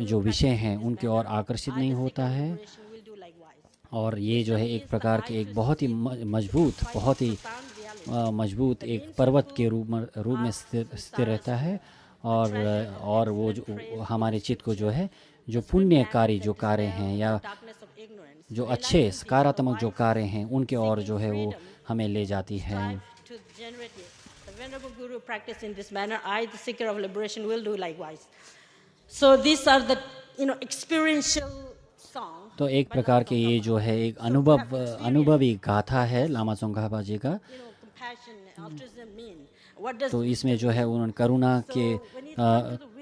Speaker 1: जो विषय हैं उनके ओर आकर्षित नहीं होता है। और ये जो है एक प्रकार के एक बहुत ही मजबूत, बहुत ही मजबूत एक पर्वत के रूप में स्थिर रहता है, और वो जो हमारे चित्त को जो है, जो पुण्यकारी जो कार्य हैं या जो अच्छे सकारात्मक जो कार्य हैं उनके और जो है वो हमें ले जाती है।
Speaker 5: to generate it. The Venerable Guru practiced in this manner. I, the seeker of liberation, will do likewise. So these are the experiential song.
Speaker 1: तो एक प्रकार के ये जो है एक अनुभवी गाथा है लामा चोंगखा जी का।
Speaker 5: Compassion, altruism mean. What does
Speaker 1: तो इसमें जो है उन्होंने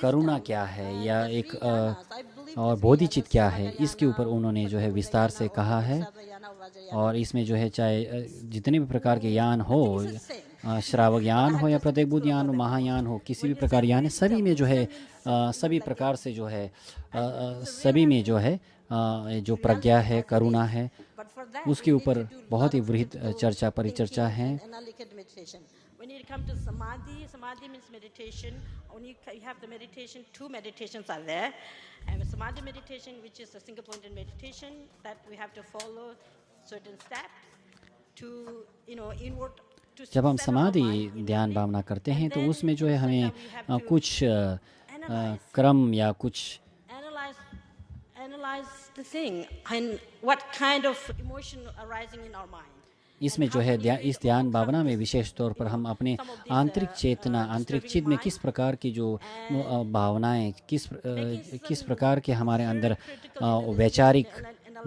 Speaker 1: करुणा क्या है या एक और बोधिचित्त क्या है, इसके ऊपर उन्होंने जो है विस्तार से कहा है। और इसमें जो है चाहे जितने भी प्रकार के यान हो, श्रावक यान हो या प्रत्येक बुद्ध यान हो, महायान हो, किसी भी प्रकार यान है, सभी में जो है सभी प्रकार से जो है सभी में जो है जो प्रज्ञा है, करुणा है, उसके ऊपर बहुत ही वृहद चर्चा परिचर्चा है।
Speaker 5: When you come to samadhi, samadhi means meditation. When you have the meditation, two meditations are there. And samadhi meditation, which is a single pointed meditation, that we have to follow certain steps to, inward.
Speaker 1: जब हम समाधि ध्यान भावना करते हैं तो उसमें जो है हमें कुछ क्रम या कुछ
Speaker 5: analyze the thing and what kind of emotion arising in our mind.
Speaker 1: इसमें जो है इस ध्यान भावना में विशेष तौर पर हम अपने आंतरिक चेतना, आंतरिक चित्त में किस प्रकार की जो भावनाएं, किस प्रकार के हमारे अंदर वैचारिक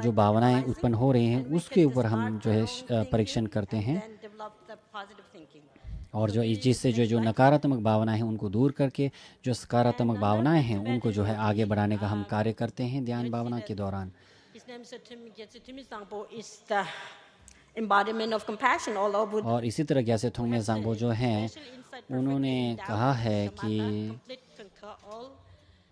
Speaker 1: जो भावनाएं उत्पन्न हो रही हैं, उसके ऊपर हम जो है परीक्षण करते हैं। और जो जिससे जो नकारात्मक भावनाएं हैं उनको दूर करके जो सकारात्मक भावनाएं हैं उनको जो है आगे बढ़ाने का हम कार्य करते हैं ध्यान भावना के दौरान।
Speaker 5: Embodiment of compassion all over.
Speaker 1: और इसी तरह gyatso thongme Sangpo जो हैं उन्होंने कहा है कि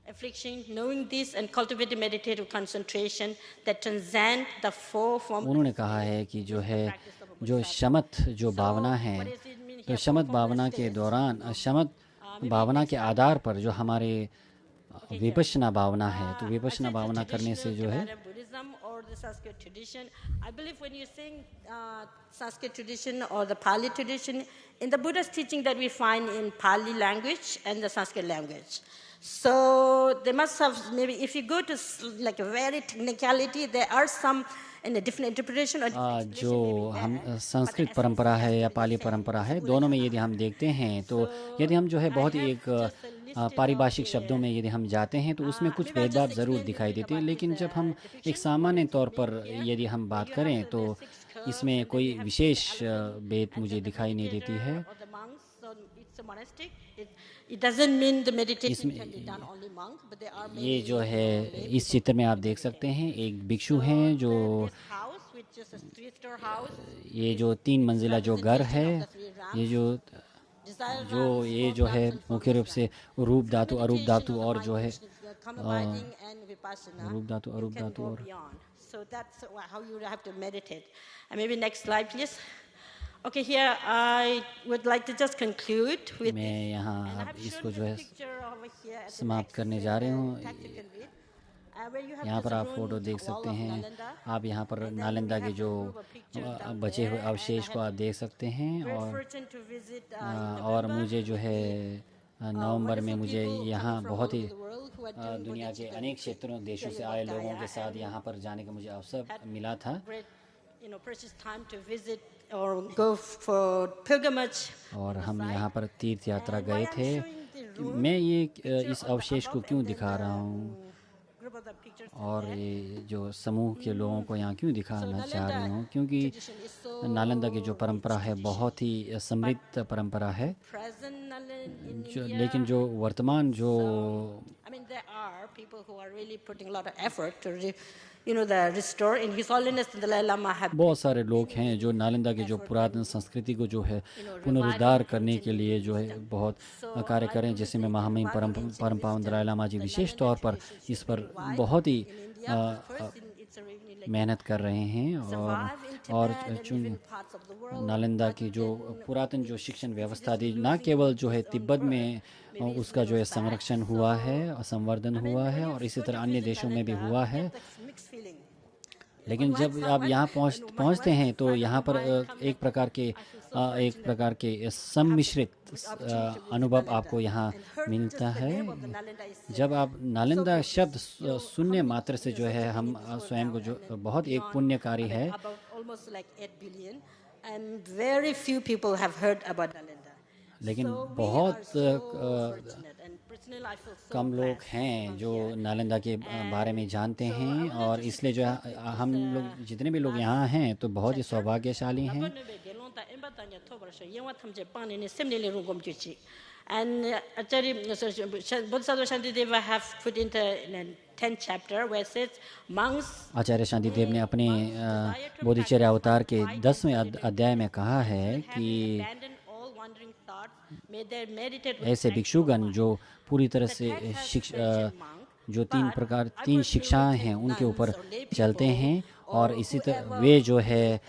Speaker 5: affliction, knowing this and cultivating meditative concentration that transcend the four forms.
Speaker 1: उन्होंने कहा है कि जो है जो शमत जो भावना है, तो शमत भावना के दौरान, शमत भावना के आधार पर जो हमारे विपश्यना भावना है, तो विपश्यना भावना करने से जो है
Speaker 5: or the Sanskrit tradition. I believe when you sing Sanskrit tradition or the Pali tradition, in the Buddha's teaching that we find in Pali language and the Sanskrit language. So they must have, maybe if you go to like a very technicality, there are some in a different interpretation or different
Speaker 1: जो हम संस्कृत परंपरा है या पाली परंपरा है, दोनों में यदि हम देखते हैं तो यदि हम जो है बहुत ही एक पारिभाषिक शब्दों में यदि हम जाते हैं तो उसमें कुछ भेदभाव ज़रूर दिखाई देते हैं, लेकिन जब हम एक सामान्य तौर पर यदि हम बात करें तो इसमें कोई विशेष भेद मुझे दिखाई नहीं देती है। ये जो है इस चित्र में आप देख सकते हैं एक भिक्षु हैं जो ये जो 3 मंजिला जो घर है, ये जो है मुख्य रूप से रूप धातु, अरूप धातु और जो है रूप धातु, अरूप धातु और
Speaker 5: so that's how you have to meditate. And maybe next slide please. Okay, here I would like to just conclude with
Speaker 1: मैं यहाँ अब इसको जो है समाप्त करने जा रही हूँ। यहाँ पर आप फोटो देख सकते हैं, आप यहाँ पर नालंदा के जो बचे हुए अवशेष को आप देख सकते हैं। और मुझे जो है नवंबर में मुझे यहाँ बहुत ही दुनिया के अनेक क्षेत्रों देशों से आए लोगों के साथ यहाँ पर जाने का मुझे अवसर मिला था। और हम यहाँ पर तीर्थ यात्रा गए थे। मैं ये इस अवशेष को क्यों दिखा रहा हूँ और ये जो समूह के लोगों को यहाँ क्यों दिखाना चाह रही हूँ, क्योंकि नालंदा की जो परंपरा है बहुत ही समृद्ध परंपरा है, लेकिन जो वर्तमान जो बहुत सारे लोग हैं जो नालंदा के जो पुरातन संस्कृति को जो है पुनरुद्धार करने के लिए जो है बहुत कार्य करें, जैसे में महामहिम परम पावन दलाई लामा जी विशेष तौर पर इस पर बहुत ही मेहनत कर रहे हैं। और नालंदा की जो पुरातन जो शिक्षण व्यवस्था थी, ना केवल जो है तिब्बत में उसका जो है संरक्षण हुआ है, संवर्धन हुआ है, और इसी तरह अन्य देशों में भी हुआ है। लेकिन जब आप यहाँ पहुँचते हैं तो यहाँ पर एक प्रकार के सम्मिश्रित अनुभव आपको यहाँ मिलता है। जब आप नालंदा शब्द सुनने मात्र से जो है हम स्वयं को जो बहुत एक पुण्यकारी है।
Speaker 5: Almost like 8 billion, and very few people have heard about Nalanda.
Speaker 1: लेकिन
Speaker 5: So we
Speaker 1: बहुत
Speaker 5: are so fortunate, and personally I feel so
Speaker 1: कम लोग
Speaker 5: blessed
Speaker 1: हैं
Speaker 5: to come
Speaker 1: जो
Speaker 5: here.
Speaker 1: नालंदा के बारे में जानते
Speaker 5: so I
Speaker 1: हैं,
Speaker 5: wanted
Speaker 1: और
Speaker 5: to
Speaker 1: इसलिए जो
Speaker 5: speak
Speaker 1: है
Speaker 5: about
Speaker 1: हम
Speaker 5: this,
Speaker 1: लोग जितने भी लोग यहाँ हैं तो बहुत ही सौभाग्यशाली हैं।
Speaker 5: And actually, Bodhisattva Shantideva have put in the 10th chapter where it says monks
Speaker 1: आचार्य शांति देव ने अपने बोधिचर्य अवतार के 10वें अध्याय में कहा है कि ऐसे भिक्षुगण जो पूरी तरह से जो तीन शिक्षाएं हैं उनके ऊपर चलते हैं, और इसी तरह वे जो है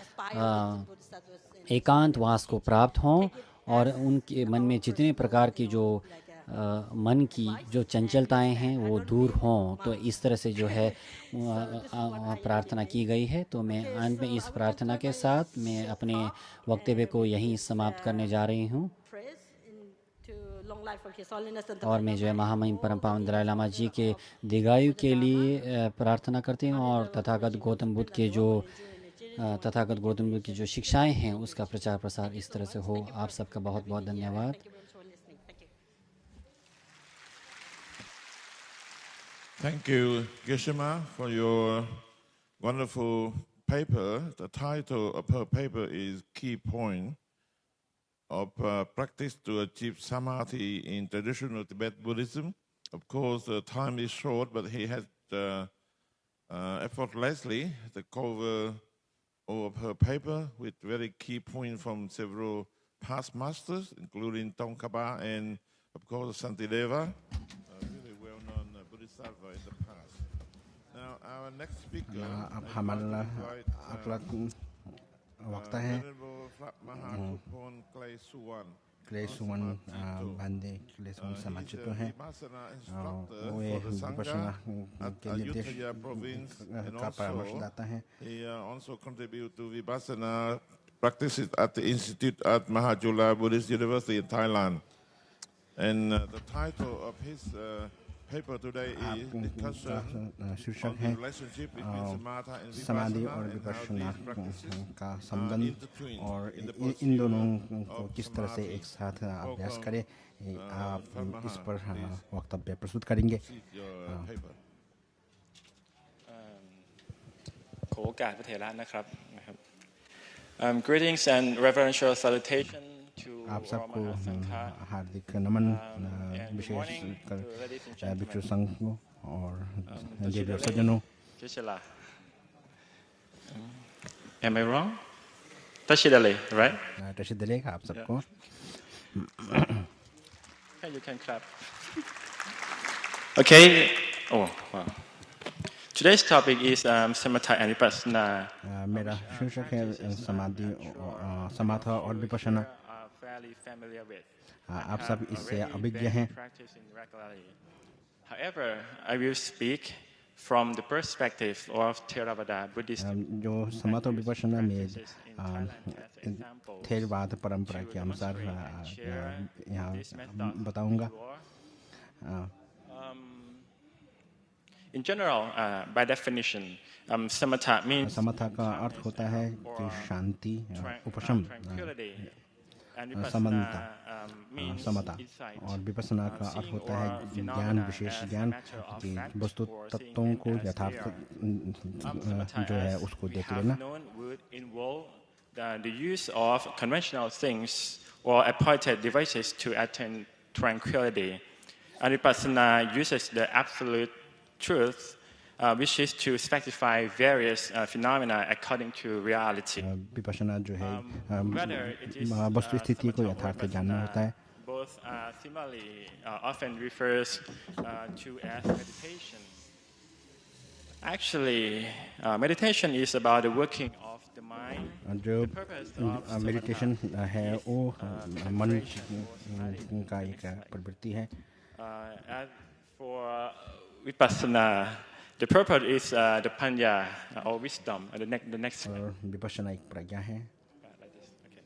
Speaker 1: एकांतवास को प्राप्त हों, और उनके मन में जितने प्रकार की जो मन की जो चंचलताएं हैं वो दूर हों। तो इस तरह से जो है प्रार्थना की गई है। तो मैं अंत में इस प्रार्थना के साथ मैं अपने वक्तव्य को यहीं समाप्त करने जा रही हूँ, और मैं जो है महामहिम परम पावन दलाई लामा जी के दीर्घायु के लिए प्रार्थना करती हूँ, और तथागत गौतम बुद्ध की जो शिक्षाएं हैं उसका प्रचार प्रसार इस तरह से हो। आप सबका बहुत बहुत धन्यवाद।
Speaker 3: Thank you, Geshama, for your wonderful paper. The title of her paper is Key Point of Practice to Achieve Samadhi in Traditional Tibet Buddhism. Of course, the time is short, but he has effortlessly cover all of her paper with very key points from several past masters, including Tsongkhapa and, of course, Shantideva. In the past. Now, our next speaker,
Speaker 6: अब हमारा अगला वक्ता है clay सुमन बांदे clay सुमन समाजित हैं, वो विपश्यना के निर्देश का परामर्शदाता हैं।
Speaker 3: He also contribute to Vipassana practices at the Institute at Mahachula Buddhist University in Thailand. And the title of his paper today is discussion on the relationship between samatha and
Speaker 6: समाधि और
Speaker 3: vipassana
Speaker 6: Vipassana
Speaker 3: and how these practices
Speaker 6: का संबंध और इन दोनों को किस तरह से एक साथ अभ्यास करें, आप इस पर वक्तव्य प्रस्तुत करेंगे।
Speaker 7: ขอโอกาสพระเถระนะครับ Greetings and reverential salutation to
Speaker 6: आप
Speaker 7: all
Speaker 6: सबको
Speaker 7: Mahasangha.
Speaker 6: Hardik Naman,
Speaker 7: And
Speaker 6: wishes
Speaker 7: morning
Speaker 6: कर
Speaker 7: to ladies and gentlemen.
Speaker 6: भिक्षु संघ को और देवी सज्जनों।
Speaker 7: Tashila. Am I wrong? Tashidale, right?
Speaker 6: Tashi दिलेगा आप सबको।
Speaker 7: Okay, you can clap. Okay. Oh, wow. Today's topic is samatha and vipassana.
Speaker 6: मेरा शीर्षक है समाधि समाथा और Vipassana.
Speaker 7: Are fairly familiar with.
Speaker 6: आप सब इससे
Speaker 7: Already
Speaker 6: अभिज्ञ
Speaker 7: been
Speaker 6: हैं।
Speaker 7: practicing regularly. However, I will speak from the perspective of Theravada Buddhist
Speaker 6: जो समाथ और विपश्यना में
Speaker 7: practices in Thailand as examples.
Speaker 6: Theravada परंपरा के अनुसार यहाँ बताऊंगा।
Speaker 7: In general, by definition, samatha means
Speaker 6: Samantha का अर्थ होता है कि शांति, उपशम,
Speaker 7: tranquility, and
Speaker 6: समन्वता,
Speaker 7: vipassana means
Speaker 6: Samta,
Speaker 7: insight,
Speaker 6: और विपश्यना का अर्थ
Speaker 7: seeing
Speaker 6: होता है
Speaker 7: or
Speaker 6: ज्ञान,
Speaker 7: phenomena
Speaker 6: विशेष
Speaker 7: as
Speaker 6: ज्ञान,
Speaker 7: matter of
Speaker 6: कि
Speaker 7: fact
Speaker 6: वस्तु
Speaker 7: or
Speaker 6: तत्वों
Speaker 7: seeing
Speaker 6: को
Speaker 7: them as
Speaker 6: यथार्थ
Speaker 7: samatha,
Speaker 6: जो है
Speaker 7: as
Speaker 6: उसको
Speaker 7: we
Speaker 6: देख
Speaker 7: have
Speaker 6: लेना।
Speaker 7: known, would involve the use of conventional things or appointed devices to attain tranquility. And vipassana uses the absolute truth, which is to specify various phenomena according to reality.
Speaker 6: Vipassana जो है
Speaker 7: Whether it is
Speaker 6: वस्तु स्थिति को
Speaker 7: samatha or
Speaker 6: यथार्थ जानना होता है।
Speaker 7: vipassana, both similarly often refers to as meditation. Actually, meditation is about the working of the mind.
Speaker 6: जो
Speaker 7: The purpose of samatha
Speaker 6: meditation है
Speaker 7: is,
Speaker 6: वो मन
Speaker 7: preparation or study.
Speaker 6: का एक प्रवृत्ति है।
Speaker 7: As for vipassana, The purpose is the panya or wisdom. The next
Speaker 6: और विपश्यना एक प्रज्ञा है.
Speaker 7: like this. Okay.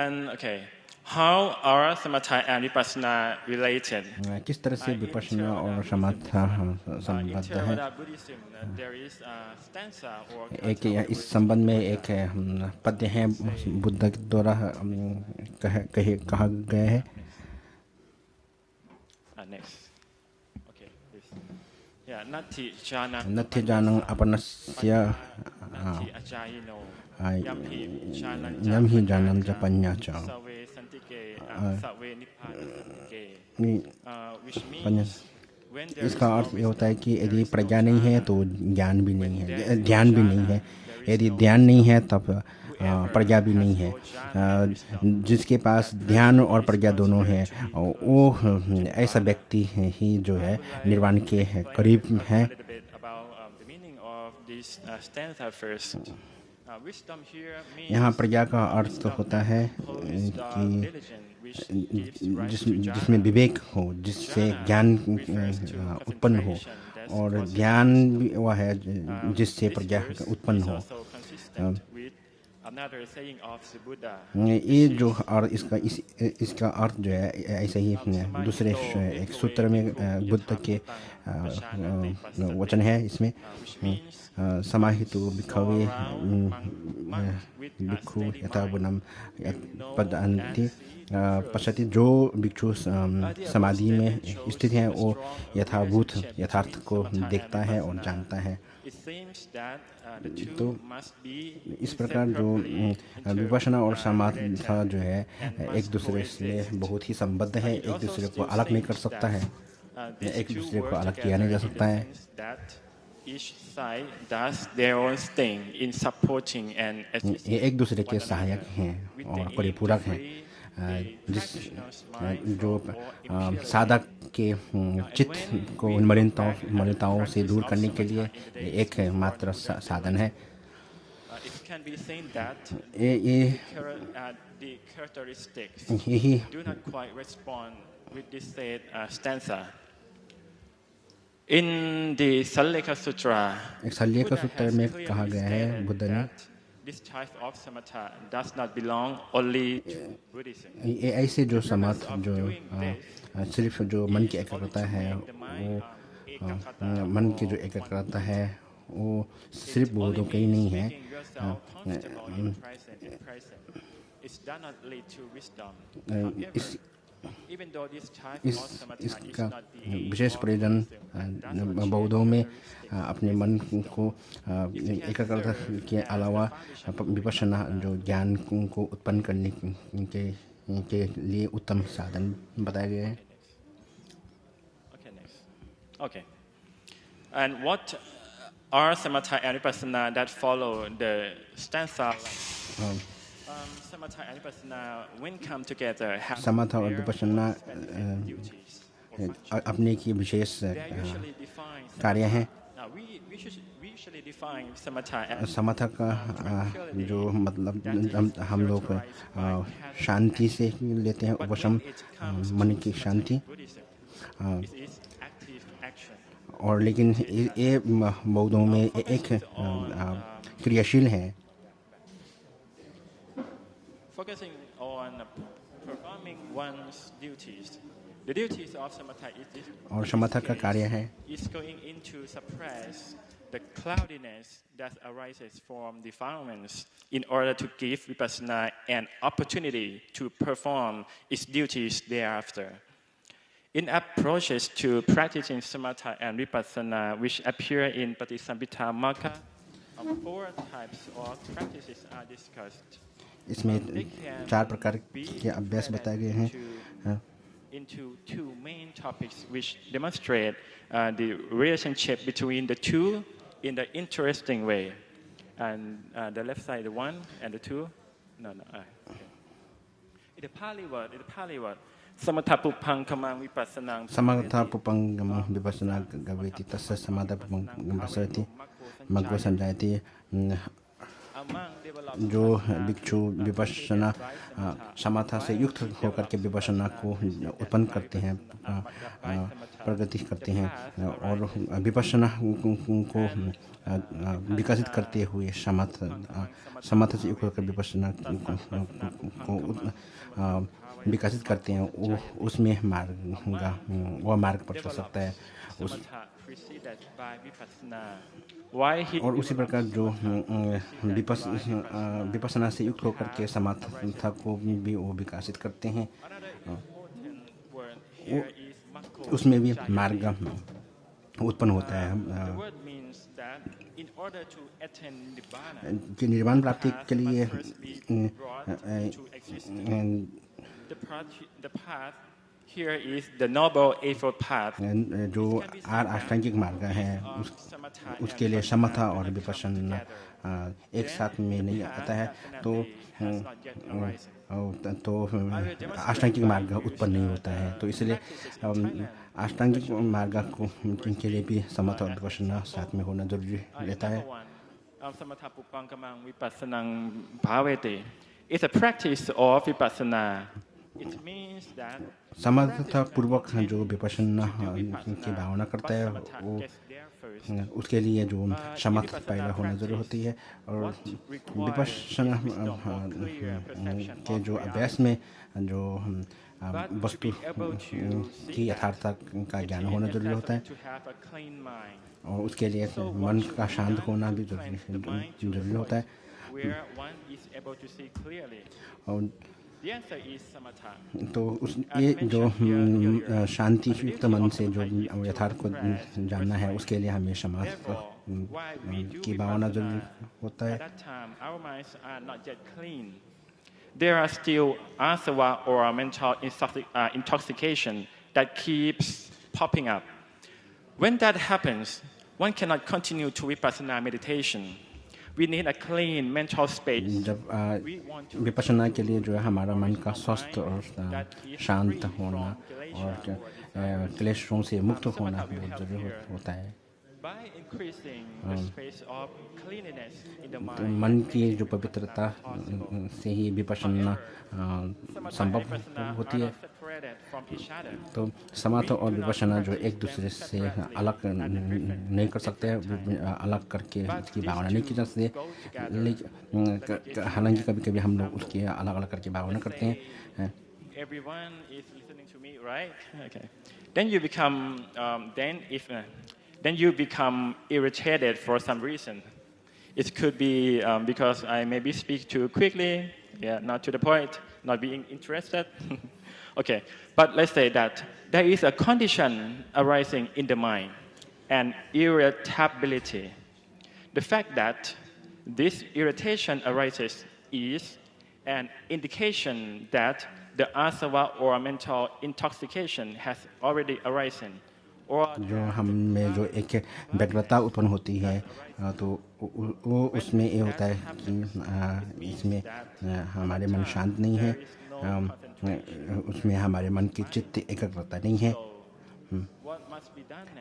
Speaker 7: And okay, how are samatha and vipassana related?
Speaker 6: किस तरह से विपश्यना और समाधा
Speaker 7: In
Speaker 6: संबद्ध है.
Speaker 7: Theravada Buddhism, there is a stanza or
Speaker 6: एक इस संबंध में एक पद्य है बुद्ध के द्वारा कहा गया है.
Speaker 7: next. Okay, this. Yeah, nati jana.
Speaker 6: नथि जानं अपनस्य
Speaker 7: Nati ajayino.
Speaker 6: Ai-
Speaker 7: Yamhi janam
Speaker 6: यमहि जानम च पඤ्ඤा च.
Speaker 7: Sawe santike, sawe nippanike.
Speaker 6: ये
Speaker 7: Which
Speaker 6: पඤ्ඤा.
Speaker 7: means when there is
Speaker 6: इसका
Speaker 7: no
Speaker 6: अर्थ ये होता है कि
Speaker 7: wisdom,
Speaker 6: यदि
Speaker 7: there is
Speaker 6: प्रज्ञा
Speaker 7: no
Speaker 6: नहीं है
Speaker 7: jhana.
Speaker 6: तो ज्ञान भी नहीं
Speaker 7: When there
Speaker 6: है,
Speaker 7: is no
Speaker 6: ध्यान भी
Speaker 7: jhana,
Speaker 6: नहीं है.
Speaker 7: there is
Speaker 6: यदि
Speaker 7: no
Speaker 6: ध्यान नहीं है तब
Speaker 7: Whoever
Speaker 6: प्रज्ञा भी नहीं
Speaker 7: has
Speaker 6: है.
Speaker 7: both jhana and wisdom,
Speaker 6: जिसके पास ध्यान और प्रज्ञा दोनों है वो ऐसा व्यक्ति ही जो है निर्वाण के करीब है.
Speaker 7: A little bit about the meaning of this stanza first. Wisdom here means
Speaker 6: यहाँ प्रज्ञा का अर्थ
Speaker 7: wisdom
Speaker 6: होता है
Speaker 7: opposed the
Speaker 6: कि
Speaker 7: diligence which gives rise to
Speaker 6: जिसमें
Speaker 7: jhana.
Speaker 6: विवेक हो, जिससे
Speaker 7: Jhana
Speaker 6: ज्ञान
Speaker 7: refers to
Speaker 6: उत्पन्न हो,
Speaker 7: concentration, that's
Speaker 6: और
Speaker 7: causes
Speaker 6: ज्ञान
Speaker 7: wisdom.
Speaker 6: भी वह है जिससे
Speaker 7: This
Speaker 6: प्रज्ञा
Speaker 7: verse
Speaker 6: उत्पन्न
Speaker 7: is
Speaker 6: हो.
Speaker 7: also consistent with another saying of the Buddha.
Speaker 6: ये जो और इसका अर्थ जो है ऐसे ही दूसरे एक सूत्र में बुद्ध के वचन है. इसमें समाहितो भिक्खवे भिक्खु यथा वनम पदन्ति पश्यति. जो भिक्षु समाधि में स्थित हैं वो यथाभूत यथार्थ को देखता है और जानता है.
Speaker 7: It seems that the two
Speaker 6: तो
Speaker 7: must be
Speaker 6: इस प्रकार जो विपश्यना और समाधा जो है एक दूसरे से बहुत ही संबद्ध है. एक दूसरे को अलग नहीं कर सकता है, एक दूसरे को अलग किया नहीं जा सकता है.
Speaker 7: each side does their own thing in supporting and assisting
Speaker 6: ये एक दूसरे के
Speaker 7: one
Speaker 6: सहायक
Speaker 7: another
Speaker 6: हैं
Speaker 7: with
Speaker 6: और
Speaker 7: the aim
Speaker 6: परिपूरक
Speaker 7: to
Speaker 6: हैं.
Speaker 7: free the practitioner's mind
Speaker 6: जो
Speaker 7: from all impurity.
Speaker 6: साधक के चित्त को मलिनताओं से दूर करने के लिए एक मात्र साधन है.
Speaker 7: It can be seen that
Speaker 6: ये
Speaker 7: the characteristics
Speaker 6: यही
Speaker 7: do not quite respond with this said stanza. In the Salleka Sutra,
Speaker 6: एक सल्लेख
Speaker 7: Buddha
Speaker 6: सूत्र
Speaker 7: has
Speaker 6: में
Speaker 7: clearly
Speaker 6: कहा गया है
Speaker 7: stated
Speaker 6: बुद्ध ने
Speaker 7: that this type of samatha does not belong only to Buddhism.
Speaker 6: ये ऐसे जो समाध जो सिर्फ जो मन की एकाग्रता है वो मन की जो एकाग्रता है वो सिर्फ बौद्धों के ही नहीं है.
Speaker 7: Making yourself comfortable in present. It does not lead to wisdom. However, even though this type of samatha is
Speaker 6: इसका
Speaker 7: not the aim
Speaker 6: wishes
Speaker 7: of
Speaker 6: प्रयोजन
Speaker 7: Buddhism, does not change
Speaker 6: बौद्धों में
Speaker 7: characteristics.
Speaker 6: अपने मन को एकाग्रता के अलावा विपश्यना जो ज्ञान को उत्पन्न करने के लिए उत्तम साधन बताए गए हैं.
Speaker 7: Okay, next. Okay. And what are samatha and vipassana that follow the stanza? Samatha and vipassana, when come together, have
Speaker 6: समाधा और
Speaker 7: their
Speaker 6: Vipassana
Speaker 7: own duties or functions.
Speaker 6: अपने की विशेष
Speaker 7: They are usually defined.
Speaker 6: कार्य हैं.
Speaker 7: Now, we usually define samatha as
Speaker 6: समाधा का जो मतलब हम लोग शांति से लेते हैं, उपशम मन की शांति.
Speaker 7: Buddhism. It is active action.
Speaker 6: और लेकिन ये बौद्धों में एक क्रियाशील है.
Speaker 7: Focusing on performing one's duties. The duties of samatha
Speaker 6: और समाधा का कार्य है
Speaker 7: is going into suppress the cloudiness that arises from defilements in order to give vipassana an opportunity to perform its duties thereafter. In approaches to practicing samatha and vipassana, which appear in Patisambhita Magga, 4 types of practices are discussed.
Speaker 6: इसमें 4 प्रकार के अभ्यास बताए गए हैं.
Speaker 7: Into 2 main topics which demonstrate the relationship between the two in the interesting way. And the left side, the 1 and the 2. No. Okay. In the Pali word, samatha puppang kamang vipassanang
Speaker 6: समाधा पुपंगम Vipassana गवेति तस्य समाधा पुपंगम बसति मग्गो संजायति. जो भिक्षु विपश्यना समाथा से युक्त होकर के विपश्यना को उत्पन्न करते हैं, प्रगति करते हैं और विपश्यना को विकसित करते हुए समाथा से युक्त होकर विपश्यना को विकसित करते हैं, वो उसमें वह मार्ग पर चल सकता है। और उसी प्रकार जो विपश्यना से युक्त होकर के समाथा को भी वो विकसित करते हैं, उसमें भी मार्ग उत्पन्न होता है कि निर्वाण प्राप्ति के लिए
Speaker 7: Here is the Noble Eightfold Path.
Speaker 6: जो अष्टांगिक मार्ग है उसके लिए समथा और विपश्यना एक साथ में नहीं आता है, तो अष्टांगिक मार्ग उत्पन्न नहीं होता है। तो इसलिए अष्टांगिक मार्ग के लिए भी समथा और विपश्यना साथ में होना जरूरी रहता है।
Speaker 7: It's a practice of vipassana. It means that
Speaker 6: समाधता पूर्वक जो विपश्यना की भावना करता है वो उसके लिए जो समथ पैदा होना जरूरी होती है। और विपश्यना के जो अभ्यास में जो वस्तु की यथार्थता का ज्ञान होना जरूरी होता है और उसके लिए मन का शांत होना भी जरूरी होता है। और तो ये जो शांति युक्त मन से जो यथार्थ को जानना है उसके लिए हमें समाधि की भावना जरूरी होता है।
Speaker 7: There are still asava or mental intoxication that keeps popping up. When that happens, one cannot continue to vipassana meditation. We need a clean mental space.
Speaker 6: जब विपश्यना के लिए जो है हमारा मन का स्वस्थ और शांत होना और क्लेशों से मुक्त होना बहुत जरूरी होता है।
Speaker 7: By increasing the space of cleanliness in the
Speaker 6: तो
Speaker 7: mind,
Speaker 6: मन की जो पवित्रता से ही विपश्यना संभव होती है। तो समाध और विपश्यना जो एक दूसरे से अलग नहीं कर सकते हैं, अलग करके उसकी भावना नहीं की जा सकती, लेकिन हालांकि कभी कभी हम लोग उसकी अलग अलग करके भावना करते हैं।
Speaker 7: everyone is listening to me, right? Okay. Then you become, then you become irritated for some reason. It could be because I maybe speak too quickly, not to the point, not being interested. Okay, but let's say that there is a condition arising in the mind, an irritability. The fact that this irritation arises is an indication that the asava or mental intoxication has already arisen.
Speaker 6: जो हम में जो एक व्यग्रता उत्पन्न होती है तो वो उसमें ये होता है कि इसमें हमारे मन शांत नहीं है, उसमें हमारे मन की चित्त एकाग्रता नहीं है।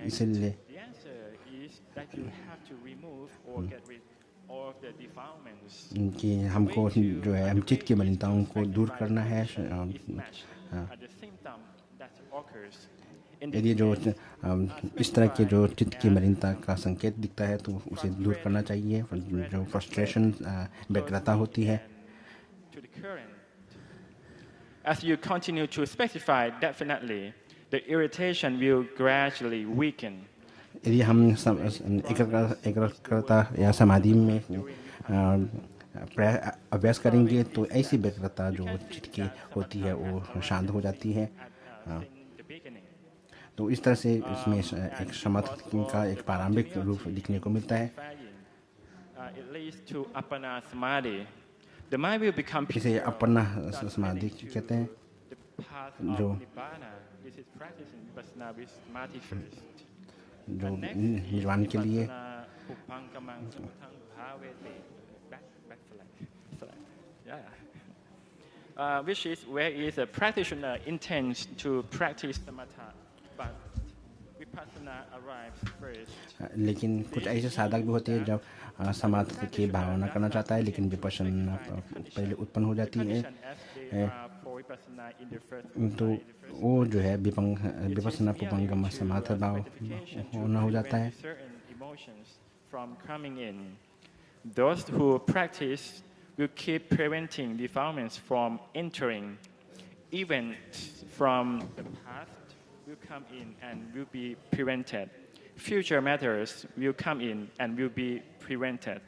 Speaker 6: इसलिए कि हमको जो है हम चित्त की मलिनताओं को दूर करना है। यदि जो इस तरह के जो चित्त की मलिनता का संकेत दिखता है तो उसे दूर करना चाहिए। जो फ्रस्ट्रेशन व्यग्रता होती है,
Speaker 7: as you continue to specify, definitely the irritation will gradually weaken.
Speaker 6: यदि हम एकाग्रता या समाधि में अभ्यास करेंगे तो ऐसी व्यग्रता जो चित्त की होती है वो शांत हो जाती है। तो इस तरह से इसमें एक समाधि का एक प्रारंभिक रूप दिखने को मिलता है। इसे अपना समाधि कहते हैं। जो निर्वाण के लिए
Speaker 7: which is where is a practitioner intends to practice samatha, but Vipassana arrives first.
Speaker 6: लेकिन कुछ ऐसे साधक भी होते हैं जब समाधि की भावना करना चाहता है लेकिन विपश्यना पहले उत्पन्न हो जाती है,
Speaker 7: Condition as they are for Vipassana in the first
Speaker 6: तो
Speaker 7: place.
Speaker 6: वो जो है विपश्यना पुपंगम समाधि भाव होना हो जाता है।
Speaker 7: Certain emotions from coming in. Those who practice will keep preventing defilements from entering. Events from the past will come in and will be prevented. Future matters will come in and will be prevented.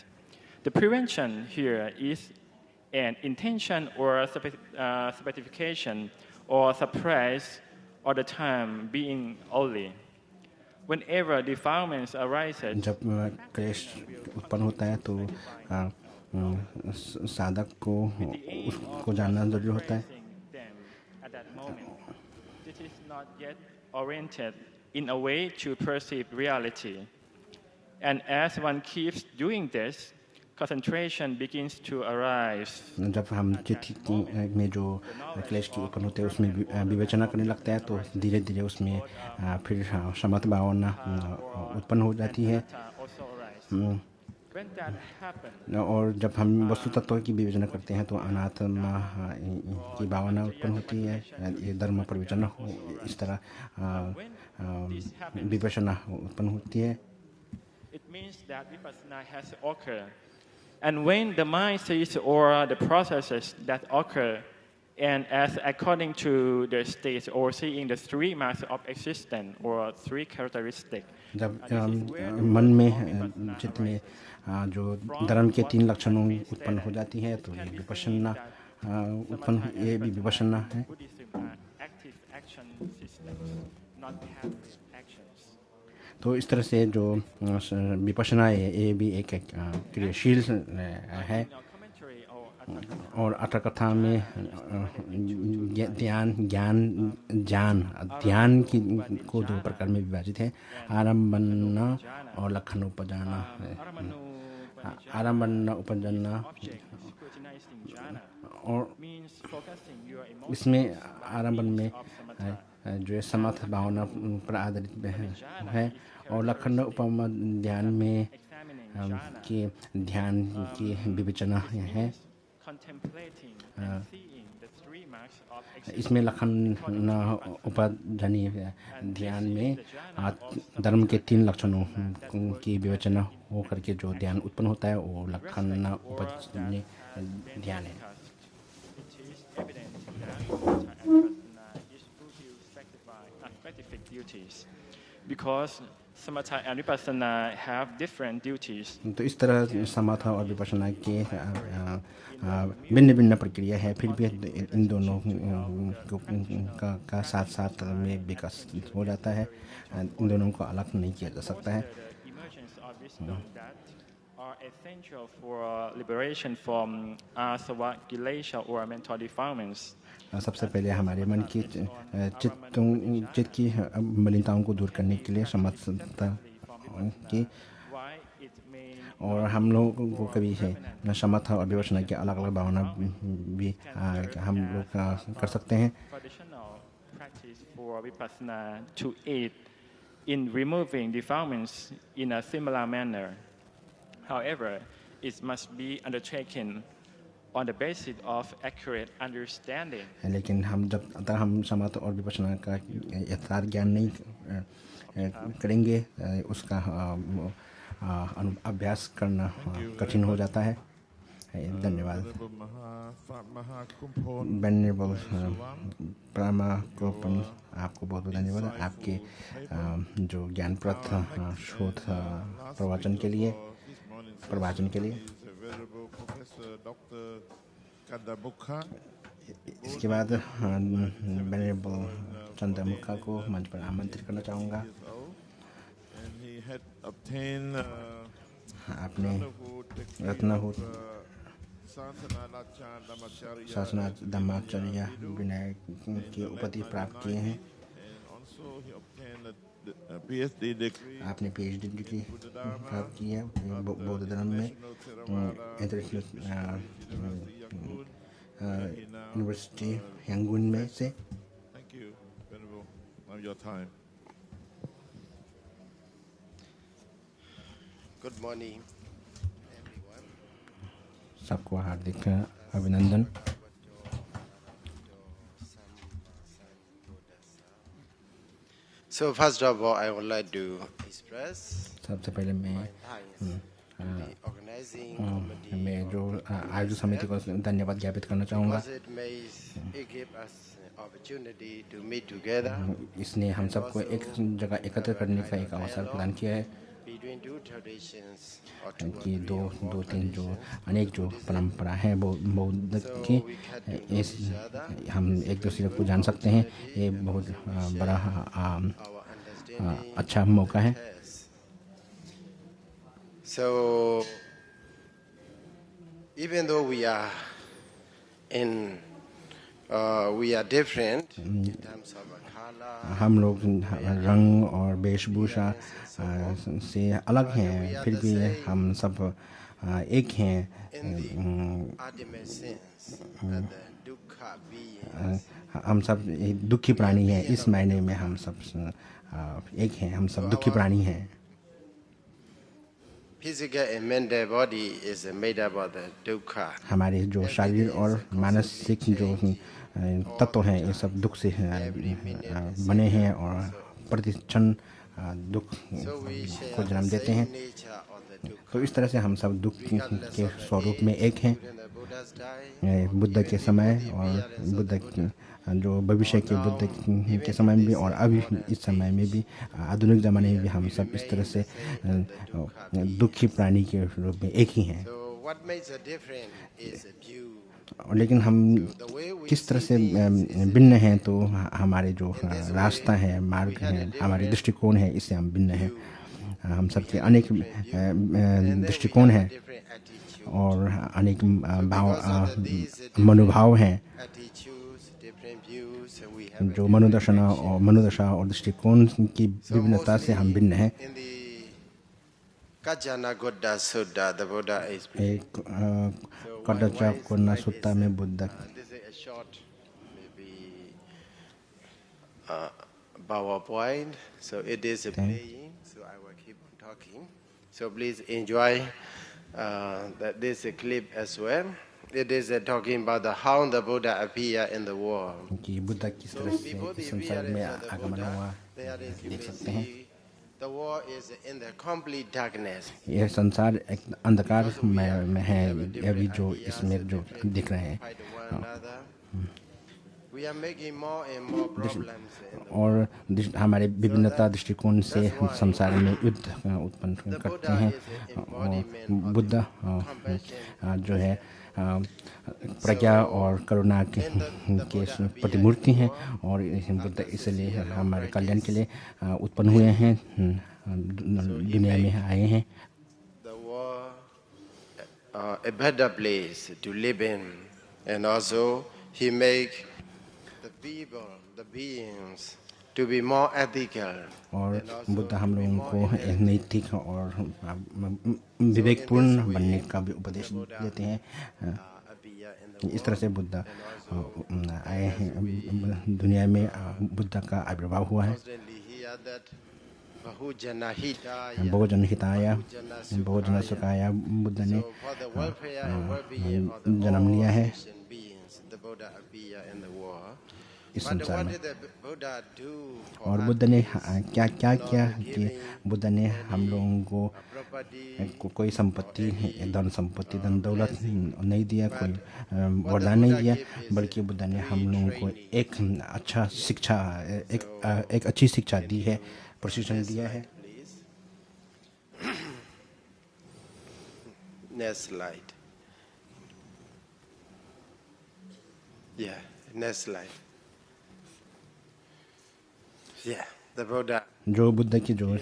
Speaker 7: The prevention here is an intention or specification or surprise or the time being only. Whenever defilements arises,
Speaker 6: जब क्लेश उत्पन्न होता है तो साधक को उसको जानना जरूरी होता है।
Speaker 7: them at that moment. This is not yet oriented in a way to perceive reality. And as one keeps doing this, concentration begins to arise.
Speaker 6: जब हम चित्त में जो क्लेश की उत्पन्न होते हैं उसमें विवेचना करने लगता है तो धीरे धीरे उसमें फिर समत भावना उत्पन्न हो जाती है।
Speaker 7: Also arise. When that happens,
Speaker 6: और जब हम वस्तु तत्व की विवेचना करते हैं तो अनात्मा की भावना उत्पन्न होती है, ये धर्म प्रविचना इस तरह विवेचना उत्पन्न होती है।
Speaker 7: it means that vipassana has occurred. And when the mind sees or the processes that occur, and as according to the states or seeing the three marks of existence or three characteristics,
Speaker 6: जब मन में चित्त में जो धर्म के तीन लक्षणों उत्पन्न हो जाती है तो ये विपश्यना उत्पन्न ये भी विपश्यना है।
Speaker 7: Buddhism are active action systems, not passive actions.
Speaker 6: तो इस तरह से जो विपश्यना है ये भी एक क्रियाशील है।
Speaker 7: Now, commentary or Atthakatha,
Speaker 6: और अटकथा में ध्यान की को दो प्रकार में विभाजित है, आरंभना और लक्षण उपजाना। आरंभना उपजाना
Speaker 7: scrutinizing jhana
Speaker 6: और
Speaker 7: means focusing your emotions
Speaker 6: इसमें आरंभन में जो है समर्थ भावना पर आधारित है और लक्षण उपमा ध्यान में कि ध्यान की विवेचना है।
Speaker 7: contemplating and seeing the three marks of existence.
Speaker 6: इसमें लक्षण उपजनी ध्यान में धर्म के तीन लक्षणों की विवेचना हो करके जो ध्यान उत्पन्न होता है वो लक्षण उपजनी ध्यान है।
Speaker 7: It is evident that samatha and vipassana is fulfill specific duties, because samatha and vipassana have different duties.
Speaker 6: तो इस तरह समाधा और विपश्यना के भिन्न भिन्न प्रक्रिया है, फिर भी इन दोनों का साथ साथ में विकास हो जाता है, इन दोनों को अलग नहीं किया जा सकता है।
Speaker 7: The emergence of wisdom that are essential for liberation from asava, kilesha, or mental defilements.
Speaker 6: सबसे पहले हमारे मन की चित्त की मलिनताओं को दूर करने के लिए समर्थता की,
Speaker 7: Why it may
Speaker 6: और हम लोगों को कभी है न समर्थ और विवशना की अलग अलग भावना भी हम लोग कर सकते हैं।
Speaker 7: traditional practice for vipassana to aid in removing defilements in a similar manner. However, it must be undertaken on the basis of accurate understanding.
Speaker 6: लेकिन हम जब तक हम समर्थ और विपश्यना का यथार्थ ज्ञान नहीं करेंगे उसका अभ्यास करना कठिन हो जाता है। धन्यवाद। वेनरेबल परमा कोपन, आपको बहुत बहुत धन्यवाद आपके जो ज्ञानप्रद शोध प्रवचन के लिए। इसके बाद वेनरेबल चंद्रमुखा को मंच पर आमंत्रित करना चाहूँगा। आपने रत्नहूत शासना धम्माचार्य विनय की उपाधि प्राप्त किए हैं। आपने PhD डिग्री प्राप्त की है बौद्ध धर्म में इंटरनेशनल यूनिवर्सिटी यांगून में से।
Speaker 3: Thank you, Venerable. Now your time.
Speaker 8: Good morning, everyone.
Speaker 6: सबको हार्दिक अभिनंदन।
Speaker 8: So first of all, I would like to express
Speaker 6: सबसे पहले मैं
Speaker 8: thanks to the organizing committee
Speaker 6: मैं जो आयोजक समिति को धन्यवाद ज्ञापित करना चाहूँगा।
Speaker 8: because it gave us an opportunity to meet together
Speaker 6: इसने हम सबको एक जगह एकत्र करने का एक अवसर प्रदान किया है
Speaker 8: between two traditions or two or
Speaker 6: कि
Speaker 8: three
Speaker 6: दो
Speaker 8: or more
Speaker 6: दो तीन जो
Speaker 8: traditions.
Speaker 6: अनेक जो परंपरा है बौद्ध की इस हम एक दूसरे को जान सकते हैं। ये बहुत बड़ा
Speaker 8: Our understanding
Speaker 6: अच्छा मौका है।
Speaker 8: has. So even though we are different in terms of color,
Speaker 6: हम लोग रंग और वेशभूषा से अलग हैं, फिर भी हम सब एक हैं।
Speaker 8: in the ultimate sense, that the dukkha being
Speaker 6: हम सब एक दुखी प्राणी हैं। इस मायने में हम सब एक हैं, हम सब दुखी प्राणी हैं।
Speaker 8: physical and mental body is made up of the dukkha.
Speaker 6: हमारे जो शारीरिक और मानसिक जो तत्व हैं ये सब दुख से बने हैं और प्रतिक्षण दुख
Speaker 8: So we share
Speaker 6: को जन्म
Speaker 8: the
Speaker 6: देते हैं।
Speaker 8: same nature of the dukkha.
Speaker 6: तो इस तरह से हम सब दुख के स्वरूप में एक हैं।
Speaker 8: During the Buddha's time,
Speaker 6: Buddha के समय और बुद्ध जो भविष्य के बुद्ध के समय में भी और अभी इस समय में भी आधुनिक ज़माने में भी हम सब इस तरह से दुखी प्राणी के रूप में एक ही हैं।
Speaker 8: so what makes a difference is a view.
Speaker 6: लेकिन हम किस तरह से भिन्न हैं, तो हमारे जो रास्ता है, मार्ग है, हमारे दृष्टिकोण है, इससे हम भिन्न हैं। हम सबके अनेक दृष्टिकोण हैं
Speaker 8: Different attitude.
Speaker 6: और अनेक मनोभाव हैं।
Speaker 8: Attitudes, different views, and we have
Speaker 6: जो मनोदशा और दृष्टिकोण की विभिन्नता से हम भिन्न हैं।
Speaker 8: in the Kajjanagotta Sutta, the Buddha explained.
Speaker 6: एक कड्डचा कोन्ना सुत्ता में Buddha
Speaker 8: This is a short, maybe PowerPoint. So it is a playing. So I will keep on talking. So please enjoy this clip as well. It is talking about how the Buddha appear in the world.
Speaker 6: कि बुद्ध किस तरह से
Speaker 8: Before the
Speaker 6: इस संसार में
Speaker 8: appearance of the
Speaker 6: आगमन हुआ
Speaker 8: Buddha, there is, you
Speaker 6: देख
Speaker 8: may
Speaker 6: सकते हैं।
Speaker 8: see, the world is in the complete darkness.
Speaker 6: यह संसार एक अंधकार में है अभी जो इसमें जो दिख रहे हैं।
Speaker 8: Fight one another. We are making more and more problems in the
Speaker 6: और हमारे विभिन्नता दृष्टिकोण से हम संसार में युद्ध उत्पन्न करते हैं। और बुद्ध जो है प्रज्ञा और करुणा के प्रतिमूर्ति हैं और बुद्ध इसलिए हमारे कल्याण के लिए उत्पन्न हुए हैं, दुनिया में आए हैं।
Speaker 8: the world a better place to live in, and also he make the people, the beings, to be more ethical.
Speaker 6: और बुद्ध हम लोगों को एक नैतिक और विवेकपूर्ण बनने का भी उपदेश देते हैं।
Speaker 8: Appear in the
Speaker 6: इस तरह से बुद्ध आए हैं दुनिया में। बुद्ध का आविर्भाव हुआ है।
Speaker 8: constantly hear that Bahujana Hitaya.
Speaker 6: बहुजन हिताय बहुजन सुखाय बुद्ध ने
Speaker 8: So for the welfare and well-being of the
Speaker 6: जन्म लिया है
Speaker 8: all sentient beings, the Buddha appear in the world.
Speaker 6: इस
Speaker 8: But
Speaker 6: संसार
Speaker 8: what
Speaker 6: में।
Speaker 8: did the Buddha do for
Speaker 6: और
Speaker 8: us?
Speaker 6: बुद्ध ने क्या क्या किया कि बुद्ध ने हम लोगों को
Speaker 8: Property,
Speaker 6: कोई संपत्ति, धन संपत्ति, धन दौलत नहीं दिया, कोई वरदान नहीं दिया, बल्कि बुद्ध ने हम लोगों को एक अच्छा शिक्षा एक अच्छी शिक्षा दी है, प्रशिक्षण दिया है।
Speaker 8: please. Next slide. Yeah, next slide. Yeah, the Buddha.
Speaker 6: जो बुद्ध की जो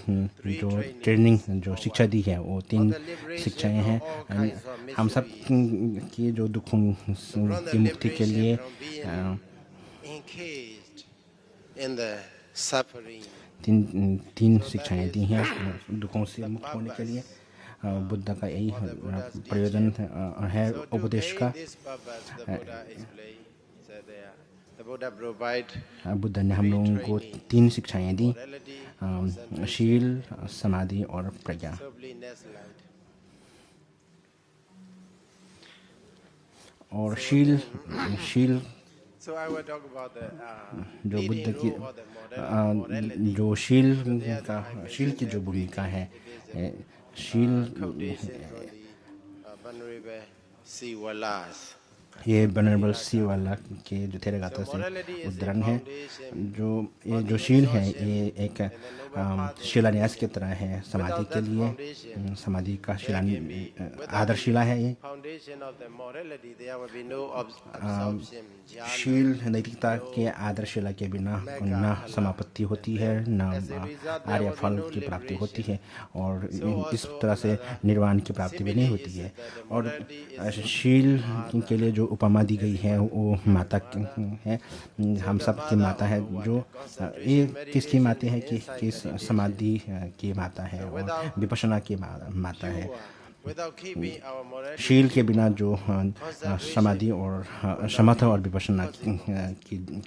Speaker 6: ट्रेनिंग जो शिक्षा दी है वो 3 शिक्षाएं हैं। हम सब की जो दुखों की मुक्ति के लिए
Speaker 8: Engaged in the suffering.
Speaker 6: तीन शिक्षाएं दी हैं दुखों से मुक्त होने के लिए। बुद्ध का यही प्रयोजन है उपदेश का।
Speaker 8: This purpose, the Buddha explained, said there, The Buddha provide
Speaker 6: Buddha ने हम लोगों को 3 शिक्षाएं दी,
Speaker 8: morality,
Speaker 6: शील, समाधि और प्रज्ञा।
Speaker 8: so please next slide.
Speaker 6: और शील
Speaker 8: So I will talk about the
Speaker 6: जो बुद्ध
Speaker 8: leading
Speaker 6: की
Speaker 8: role of the morality.
Speaker 6: जो शील की जो भूमिका है, शील
Speaker 8: Quotation from the Venerable C. Wallace.
Speaker 6: ये बनरबल सी वाला के जो थे गाथा से उद्धरण है। जो शील है ये एक शिलान्यास की तरह है समाधि के लिए। समाधि का आधारशिला है ये।
Speaker 8: Foundation of the morality, there will be no absorption, jhana.
Speaker 6: शील नैतिकता के आदर्शिला के बिना न समापत्ति होती है, न आर्य फल की प्राप्ति होती है, और इस तरह से निर्वाण की प्राप्ति भी नहीं होती है। और शील के लिए जो उपमा दी गई है वो माता है, हम सब की माता है। जो ये किसकी माता है कि समाधि की माता है और विपश्यना की माता है।
Speaker 8: Without keeping our morality
Speaker 6: शील के बिना जो समाधि और समथ और विपश्यना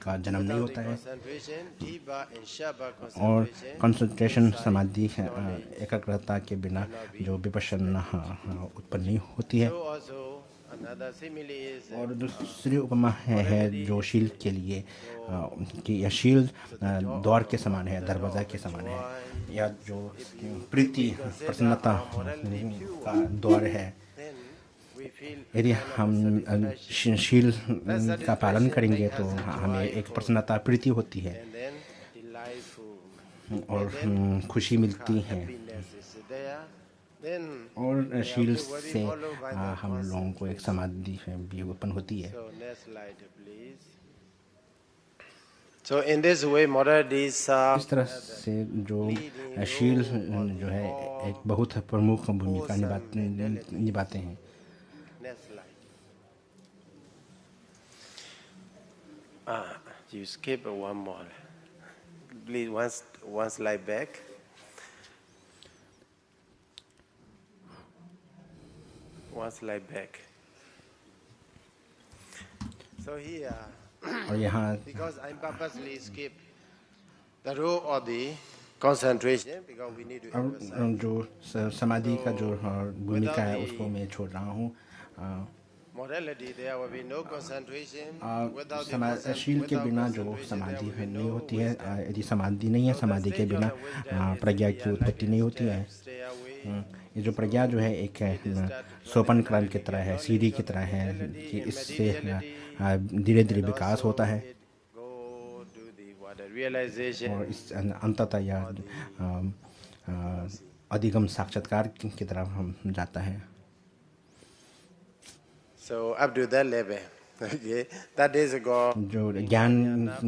Speaker 6: का जन्म नहीं होता है।
Speaker 8: concentration, Diva and Shabba
Speaker 6: और
Speaker 8: concentration,
Speaker 6: कंसंट्रेशन समाधि एकाग्रता के बिना जो विपश्यना उत्पन्न नहीं होती है।
Speaker 8: so also another simile is
Speaker 6: और दूसरी उपमा है जो शील के लिए कि यह शील द्वार के समान है, दरवाजा के समान है, या जो प्रीति प्रसन्नता का द्वार है।
Speaker 8: then we feel
Speaker 6: यदि हम शील का पालन करेंगे तो हमें एक प्रसन्नता प्रीति होती है
Speaker 8: and then delightful
Speaker 6: और खुशी मिलती है।
Speaker 8: happiness is there. Then
Speaker 6: और शील से हम लोगों को एक समाधि भी उत्पन्न होती है।
Speaker 8: so next slide please. So in this way morality is
Speaker 6: इस तरह से जो शील जो है एक बहुत प्रमुख भूमिका निभाते हैं।
Speaker 8: next slide. You skip one more. Please one slide back. One slide back. So here,
Speaker 6: और यहाँ
Speaker 8: because I purposely skip the role of the concentration because we need to emphasize.
Speaker 6: और जो समाधि का जो भूमिका है उसको मैं छोड़ रहा हूँ।
Speaker 8: Morality, there will be no concentration. Without the
Speaker 6: शील के बिना जो समाधि नहीं होती है, यदि समाधि नहीं है, समाधि के बिना प्रज्ञा की उत्पत्ति नहीं होती है।
Speaker 8: stay away.
Speaker 6: ये जो प्रज्ञा जो है एक सोपान क्रम की तरह है, सीढ़ी की तरह है कि इससे धीरे धीरे विकास होता है
Speaker 8: Go to the realization.
Speaker 6: और इस अंततः या अधिगम साक्षात्कार की तरफ हम जाता है।
Speaker 8: So up to that level, okay, that is go.
Speaker 6: जो ज्ञान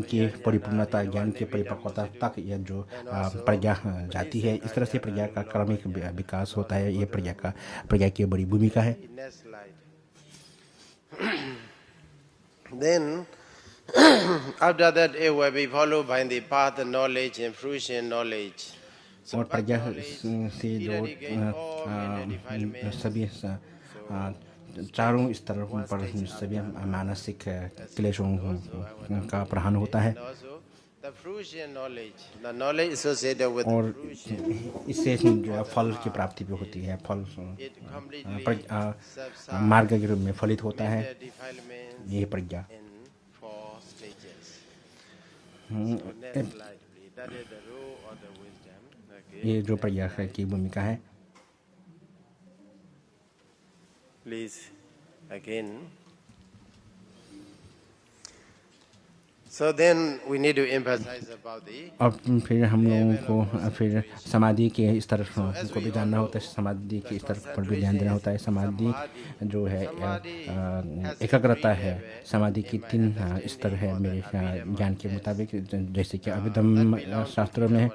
Speaker 6: की परिपूर्णता, ज्ञान की परिपक्वता तक यह जो प्रज्ञा जाती है, इस तरह से प्रज्ञा का क्रमिक विकास होता है। ये प्रज्ञा की बड़ी भूमिका है।
Speaker 8: Next slide. Then, after that, it will be followed by the path knowledge and fruition knowledge. So
Speaker 6: और प्रज्ञा
Speaker 8: path
Speaker 6: से जो
Speaker 8: knowledge irradiate all mental defilements.
Speaker 6: सभी चारों स्तरों पर सभी मानसिक क्लेशों का प्रहान होता है।
Speaker 8: And also, the fruition knowledge, the knowledge associated with
Speaker 6: और
Speaker 8: fruition,
Speaker 6: इससे जो है फल की प्राप्ति भी होती है। फल
Speaker 8: it completely subsides
Speaker 6: मार्ग के रूप में फलित होता है।
Speaker 8: the defilements
Speaker 6: यही प्रज्ञा।
Speaker 8: in 4 stages. So next slide, please. That is the role of the wisdom. Okay.
Speaker 6: ये जो प्रज्ञा की भूमिका है।
Speaker 8: Please, again. So then we need to emphasize about the.
Speaker 6: अब फिर हम लोगों को फिर समाधि के स्तर को भी जानना होता है, समाधि के स्तर पर भी ध्यान देना होता है। समाधि जो है एकाग्रता है। समाधि की 3 स्तर है मेरे ज्ञान के मुताबिक, जैसे कि अभिधम्म शास्त्रों में है।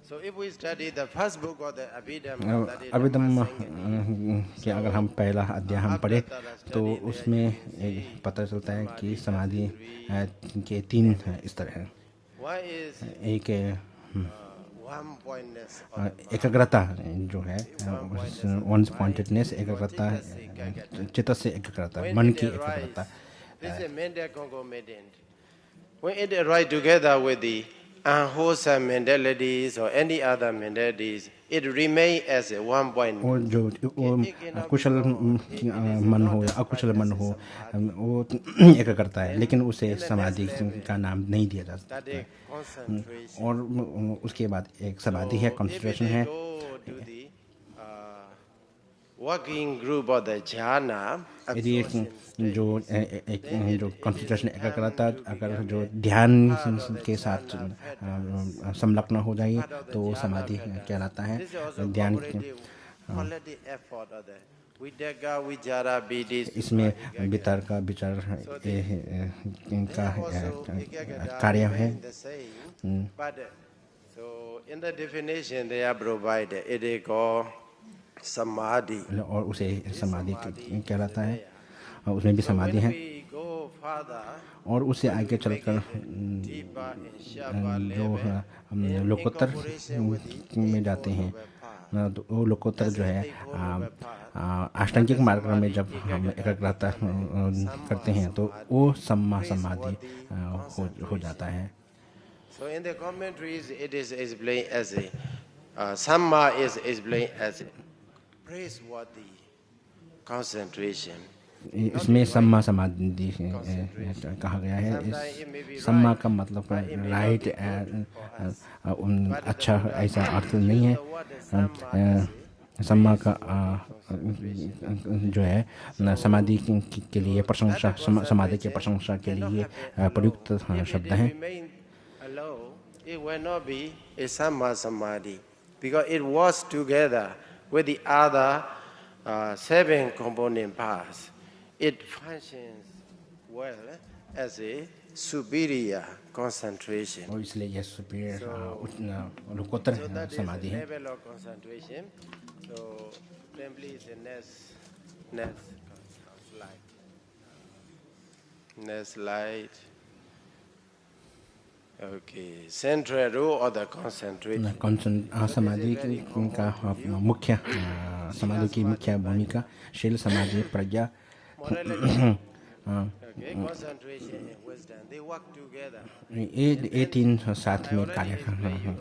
Speaker 8: So if we study the first book of the Abhidhamma, that is the
Speaker 6: Abhidhamma
Speaker 8: Mahasankhya,
Speaker 6: के अगर हम पहला अध्याय हम पढ़े तो उसमें पता चलता है कि समाधि के 3 स्तर हैं।
Speaker 8: one is
Speaker 6: एक
Speaker 8: one pointness,
Speaker 6: एकाग्रता जो है, वन पॉइंटेडनेस, एकाग्रता, चित्त से एकाग्रता, मन की एकाग्रता।
Speaker 8: This
Speaker 6: है।
Speaker 8: is a mental concomitant. When it arrives together with the unwholesome mentalities or any other mentalities, it remains as a one point.
Speaker 6: और जो वो कुशल मन हो या अकुशल मन हो वो एक करता है, लेकिन उसे समाधि का नाम नहीं दिया जा सकता
Speaker 8: That is
Speaker 6: है।
Speaker 8: concentration.
Speaker 6: और उसके बाद एक समाधि है, कंसंट्रेशन है।
Speaker 8: Go to the working group of the jhana,
Speaker 6: यदि
Speaker 8: absorption state.
Speaker 6: जो कंसंट्रेशन एकाग्रता अगर जो ध्यान के साथ संलग्न हो जाए तो वो समाधि कहलाता है।
Speaker 8: This is also
Speaker 6: ध्यान
Speaker 8: quality effort of the Vidyaga, Vijara, Vidis.
Speaker 6: इसमें वितर्क का विचार इनका कार्य है।
Speaker 8: The same, but so in the definition they are provided, it is called samadhi.
Speaker 6: और उसे समाधि कहलाता है, और उसमें भी समाधि है।
Speaker 8: We go further,
Speaker 6: और उससे आगे चलकर
Speaker 8: deeper in Shabbat
Speaker 6: जो
Speaker 8: level,
Speaker 6: हम लोकोत्तर में जाते हैं, तो वो लोकोत्तर जो है अष्टांगिक मार्ग में जब हम एकाग्रता करते हैं तो वो सम्मा समाधि हो जाता है।
Speaker 8: So in the commentaries, it is explained as a samma is explained as a praiseworthy concentration.
Speaker 6: इसमें सम्मा समाधि कहा गया है। इस सम्मा का मतलब राइट, अच्छा ऐसा अर्थ नहीं है। सम्मा का जो है समाधि के लिए प्रशंसा, समाधि के प्रशंसा के लिए प्रयुक्त शब्द हैं।
Speaker 8: Alone, it will not be a samma samadhi because it works together with the other 7 component parts. It functions well as a superior concentration.
Speaker 6: और इसलिए यह सुपीरियर लोकोत्तर
Speaker 8: So that is
Speaker 6: समाधि
Speaker 8: the
Speaker 6: है।
Speaker 8: level of concentration. So then please the next slide. Next slide. Okay, central role of the concentration.
Speaker 6: समाधि का मुख्य समाधि की मुख्य भूमिका शील, समाधि, प्रज्ञा,
Speaker 8: Okay, concentration and wisdom, they work together.
Speaker 6: ये तीन साथ में कार्य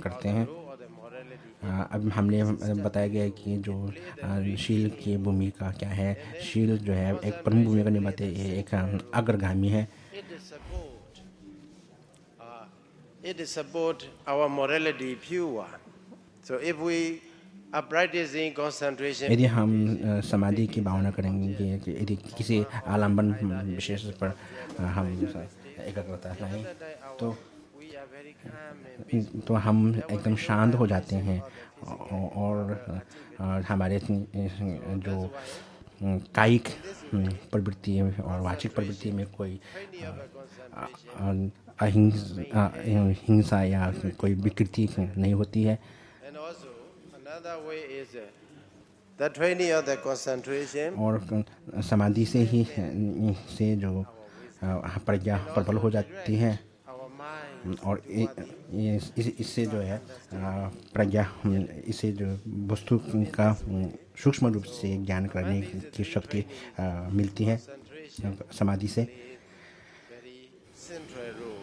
Speaker 6: करते हैं।
Speaker 8: Role of the morality.
Speaker 6: अब हमने बताया गया कि जो शील की भूमिका क्या है। शील जो है एक प्रमुख भूमिका निभाते हैं, एक अग्रगामी है।
Speaker 8: It is support our morality pure. So if we are practicing concentration,
Speaker 6: यदि हम समाधि की भावना करेंगे कि यदि किसी आलम्बन विशेष पर हम एकाग्रता लाएं तो
Speaker 8: we are very calm and
Speaker 6: तो हम एकदम शांत हो जाते हैं, और हमारे जो कायिक प्रवृत्ति और वाचिक प्रवृत्ति में कोई हिंसा या कोई विकृति नहीं होती है।
Speaker 8: and also another way is the training of the concentration.
Speaker 6: और समाधि से ही से जो प्रज्ञा प्रबल हो जाती है,
Speaker 8: Our mind,
Speaker 6: और इससे जो है प्रज्ञा, इससे जो वस्तु का सूक्ष्म रूप से ज्ञान करने की शक्ति मिलती है समाधि से।
Speaker 8: very central role.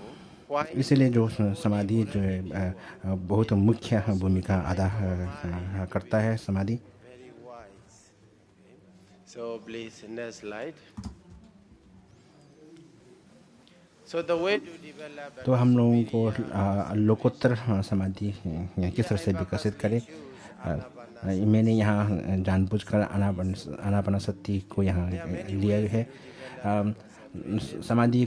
Speaker 8: Why?
Speaker 6: इसलिए जो समाधि जो है बहुत मुख्य भूमिका अदा करता है समाधि।
Speaker 8: Very wise. Okay. So please, next slide. So the way to develop
Speaker 6: तो हम लोगों को लोकोत्तर समाधि किस तरह से विकसित करें, मैंने यहाँ जानबूझकर आनापानसति को यहाँ लिया है। समाधि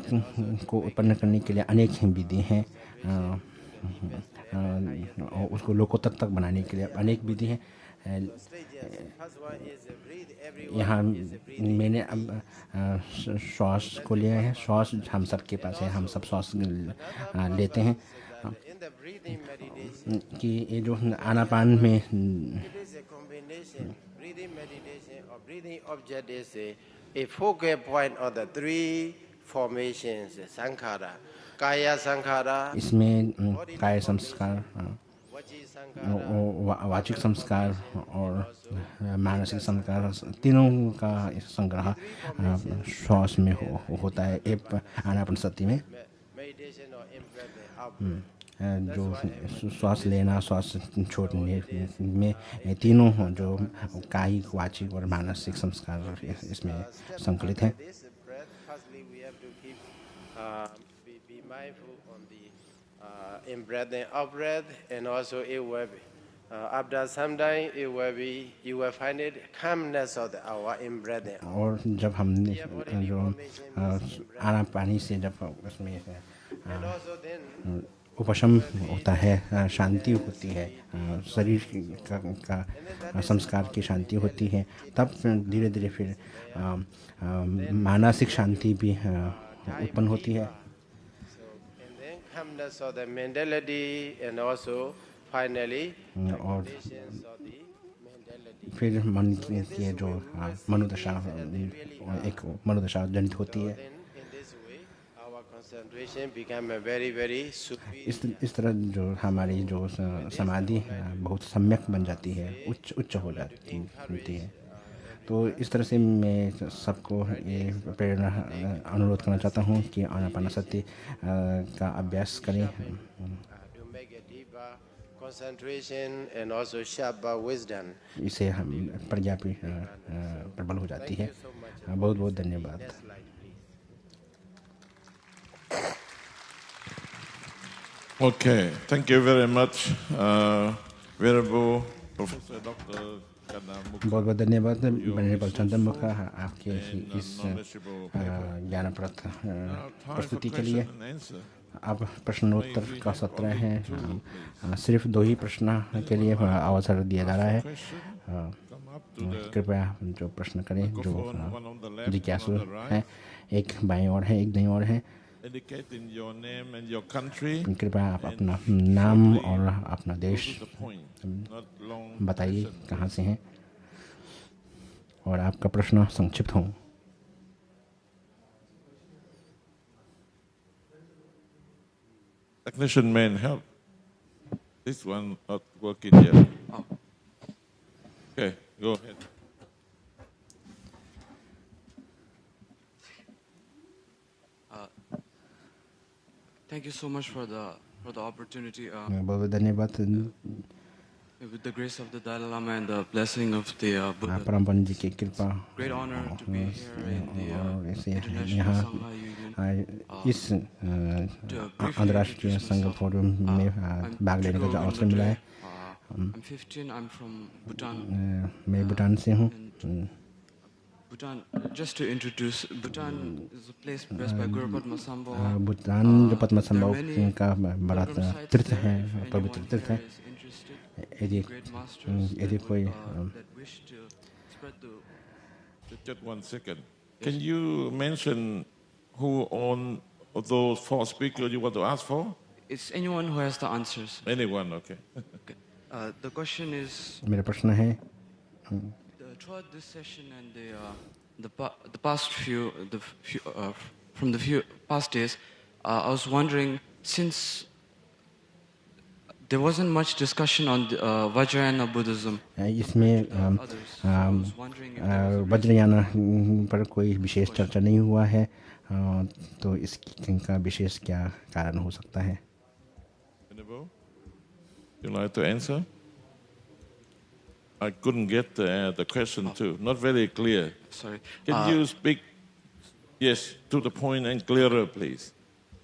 Speaker 6: को उत्पन्न करने के लिए अनेक विधि हैं, और उसको लोकोत्तर तक बनाने के लिए अनेक विधि हैं।
Speaker 8: first one is breathe everyone.
Speaker 6: यहाँ मैंने अब श्वास को लिया है। श्वास हम सब के पास है, हम सब श्वास लेते हैं।
Speaker 8: In the breathing meditation,
Speaker 6: कि ये जो आनापान में
Speaker 8: it is a combination. Breathing meditation or breathing object is a focal point of the 3 formations, sankhara, kaya sankhara,
Speaker 6: इसमें काय संस्कार, वाचिक संस्कार और मानसिक संस्कार तीनों का संग्रह श्वास में होता है। एक आनापानसति में
Speaker 8: meditation or in-breathing, out-breath.
Speaker 6: जो श्वास लेना श्वास छोड़ने में तीनों जो कायिक वाचिक और मानसिक संस्कार इसमें संकलित हैं।
Speaker 8: This breath, firstly, we have to keep, be mindful on the in-breath and out-breath, and also it will be, after some time, it will be, you will find it calmness of our in-breath and out.
Speaker 6: और जब हमने जो आनापानी से जब उसमें
Speaker 8: And also then,
Speaker 6: उपशम होता है, शांति होती है, शरीर का संस्कार की शांति होती है, तब धीरे धीरे फिर मानसिक शांति भी उत्पन्न होती है।
Speaker 8: and then calmness of the mentality, and also finally,
Speaker 6: और
Speaker 8: conditions of the mentality.
Speaker 6: फिर मन की जो मनोदशा एक मनोदशा जनित होती है।
Speaker 8: Then in this way, our concentration become a very, very superior.
Speaker 6: इस तरह जो हमारी जो समाधि बहुत सम्यक बन जाती है, उच्च हो जाती है। तो इस तरह से मैं सबको ये प्रेरणा अनुरोध करना चाहता हूँ कि आनापानसति का अभ्यास करें।
Speaker 8: To make a deeper concentration and also sharper wisdom.
Speaker 6: इससे हम प्रज्ञा भी प्रबल हो जाती है। बहुत बहुत धन्यवाद।
Speaker 8: Next slide, please.
Speaker 3: Okay, thank you very much, Venerable Professor Dr. Chanamukha.
Speaker 6: बहुत बहुत धन्यवाद वेनेरेबल चंद्रमुखा आपके इस ज्ञानप्रद प्रस्तुति के लिए। अब प्रश्नोत्तर का सत्र है। सिर्फ 2 ही प्रश्न के लिए अवसर दिया जा रहा है। कृपया जो प्रश्न करें, जो जिज्ञासु हैं, एक बाएं ओर है, एक दाईं ओर है।
Speaker 3: Indicating your name and your country.
Speaker 6: कृपया आप अपना नाम और अपना देश
Speaker 3: The point, not long.
Speaker 6: बताइए कहाँ से हैं और आपका प्रश्न संक्षिप्त हो।
Speaker 3: Technician man, help. This one not working yet. Okay, go ahead.
Speaker 9: Thank you so much for the opportunity.
Speaker 6: बहुत धन्यवाद।
Speaker 9: With the grace of the Dalai Lama and the blessing of the Buddha,
Speaker 6: परम पंडित जी की कृपा
Speaker 9: great honor to be here in
Speaker 6: और
Speaker 9: the
Speaker 6: ऐसे
Speaker 9: International
Speaker 6: यहाँ
Speaker 9: Sangha Union.
Speaker 6: इस अंतर्राष्ट्रीय संघ फोरम में भाग लेने का जो अवसर मिला है।
Speaker 9: I'm 15. I'm from Bhutan.
Speaker 6: मैं भूटान से हूँ।
Speaker 9: Bhutan, just to introduce, Bhutan is a place blessed by Guru Padma Sambhava.
Speaker 6: Bhutan जो पद्म संभव का बड़ा तीर्थ है, पवित्र तीर्थ है। यदि कोई
Speaker 3: Just 1 second. Can you mention who own those 4 speakers you want to ask for?
Speaker 9: It's anyone who has the answers.
Speaker 3: Anyone, okay.
Speaker 9: Okay. The question is,
Speaker 6: मेरा प्रश्न है
Speaker 9: throughout this session and the past few from the few past days, I was wondering, since there wasn't much discussion on the, Vajrayana Buddhism.
Speaker 6: इसमें वज्रयान पर कोई विशेष चर्चा नहीं हुआ है, तो इसका विशेष क्या कारण हो सकता है?
Speaker 3: Venerable, you like to answer? I couldn't get the question too. Not very clear.
Speaker 9: Sorry.
Speaker 3: Can you speak, yes, to the point and clearer, please?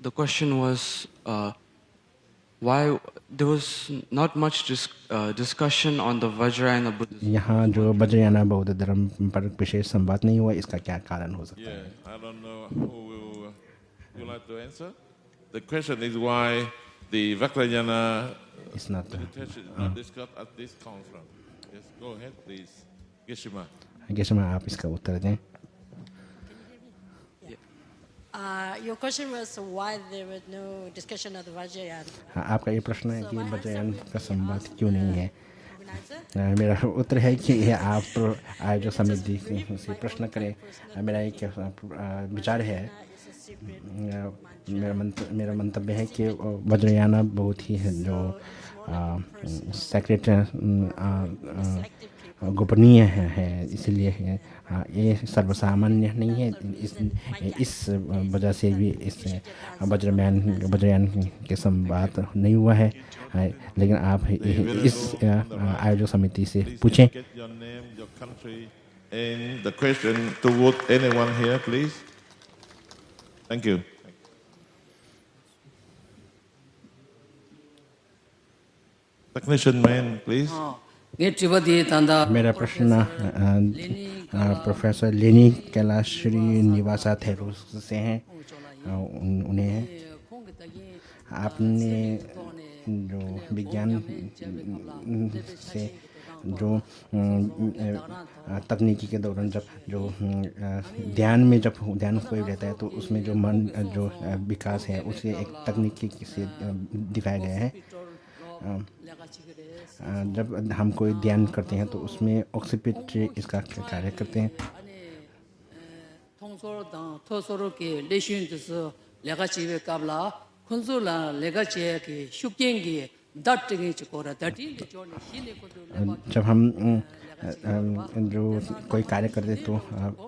Speaker 9: The question was, why there was not much discussion on the Vajrayana Buddhism.
Speaker 6: यहाँ जो वज्रयाना बौद्ध धर्म पर विशेष संवाद नहीं हुआ, इसका क्या कारण हो सकता
Speaker 3: Yeah,
Speaker 6: है?
Speaker 3: I don't know who will you like to answer. The question is why the Vajrayana
Speaker 6: It's not
Speaker 3: meditation is not discussed at this conference. Yes, go ahead, please. Geshima.
Speaker 6: गेशमा आप इसका उत्तर दें।
Speaker 5: Your question was why there was no discussion of the Vajrayana.
Speaker 6: हाँ, आपका ये प्रश्न है कि वज्रयान का संवाद क्यों नहीं है?
Speaker 5: Organizer?
Speaker 6: मेरा उत्तर है कि ये आप आयोजक समिति से प्रश्न करें। मेरा एक विचार है मेरा मंतव्य है कि वज्रयान बहुत ही है जो सेक्रेट गोपनीय है इसलिए ये सर्वसामान्य नहीं है। इस वजह से भी इस वज्रयान के संवाद नहीं हुआ है। लेकिन आप इस आयोजक समिति से पूछें।
Speaker 3: Get your name, your country, and the question toward anyone here, please. Thank you. Technician man, please.
Speaker 6: मेरा प्रश्न प्रोफेसर लेनी कैलाश श्रीनिवासा थेरो से हैं। उन्हें है आपने जो विज्ञान से जो तकनीकी के दौरान जब जो ध्यान कोई रहता है तो उसमें जो मन जो विकास है उसे एक तकनीकी से दिखाया गया है। जब हम कोई ध्यान करते हैं तो उसमें ऑक्सीपिट इसका कार्य करते हैं। जब हम जो कोई कार्य करते हैं तो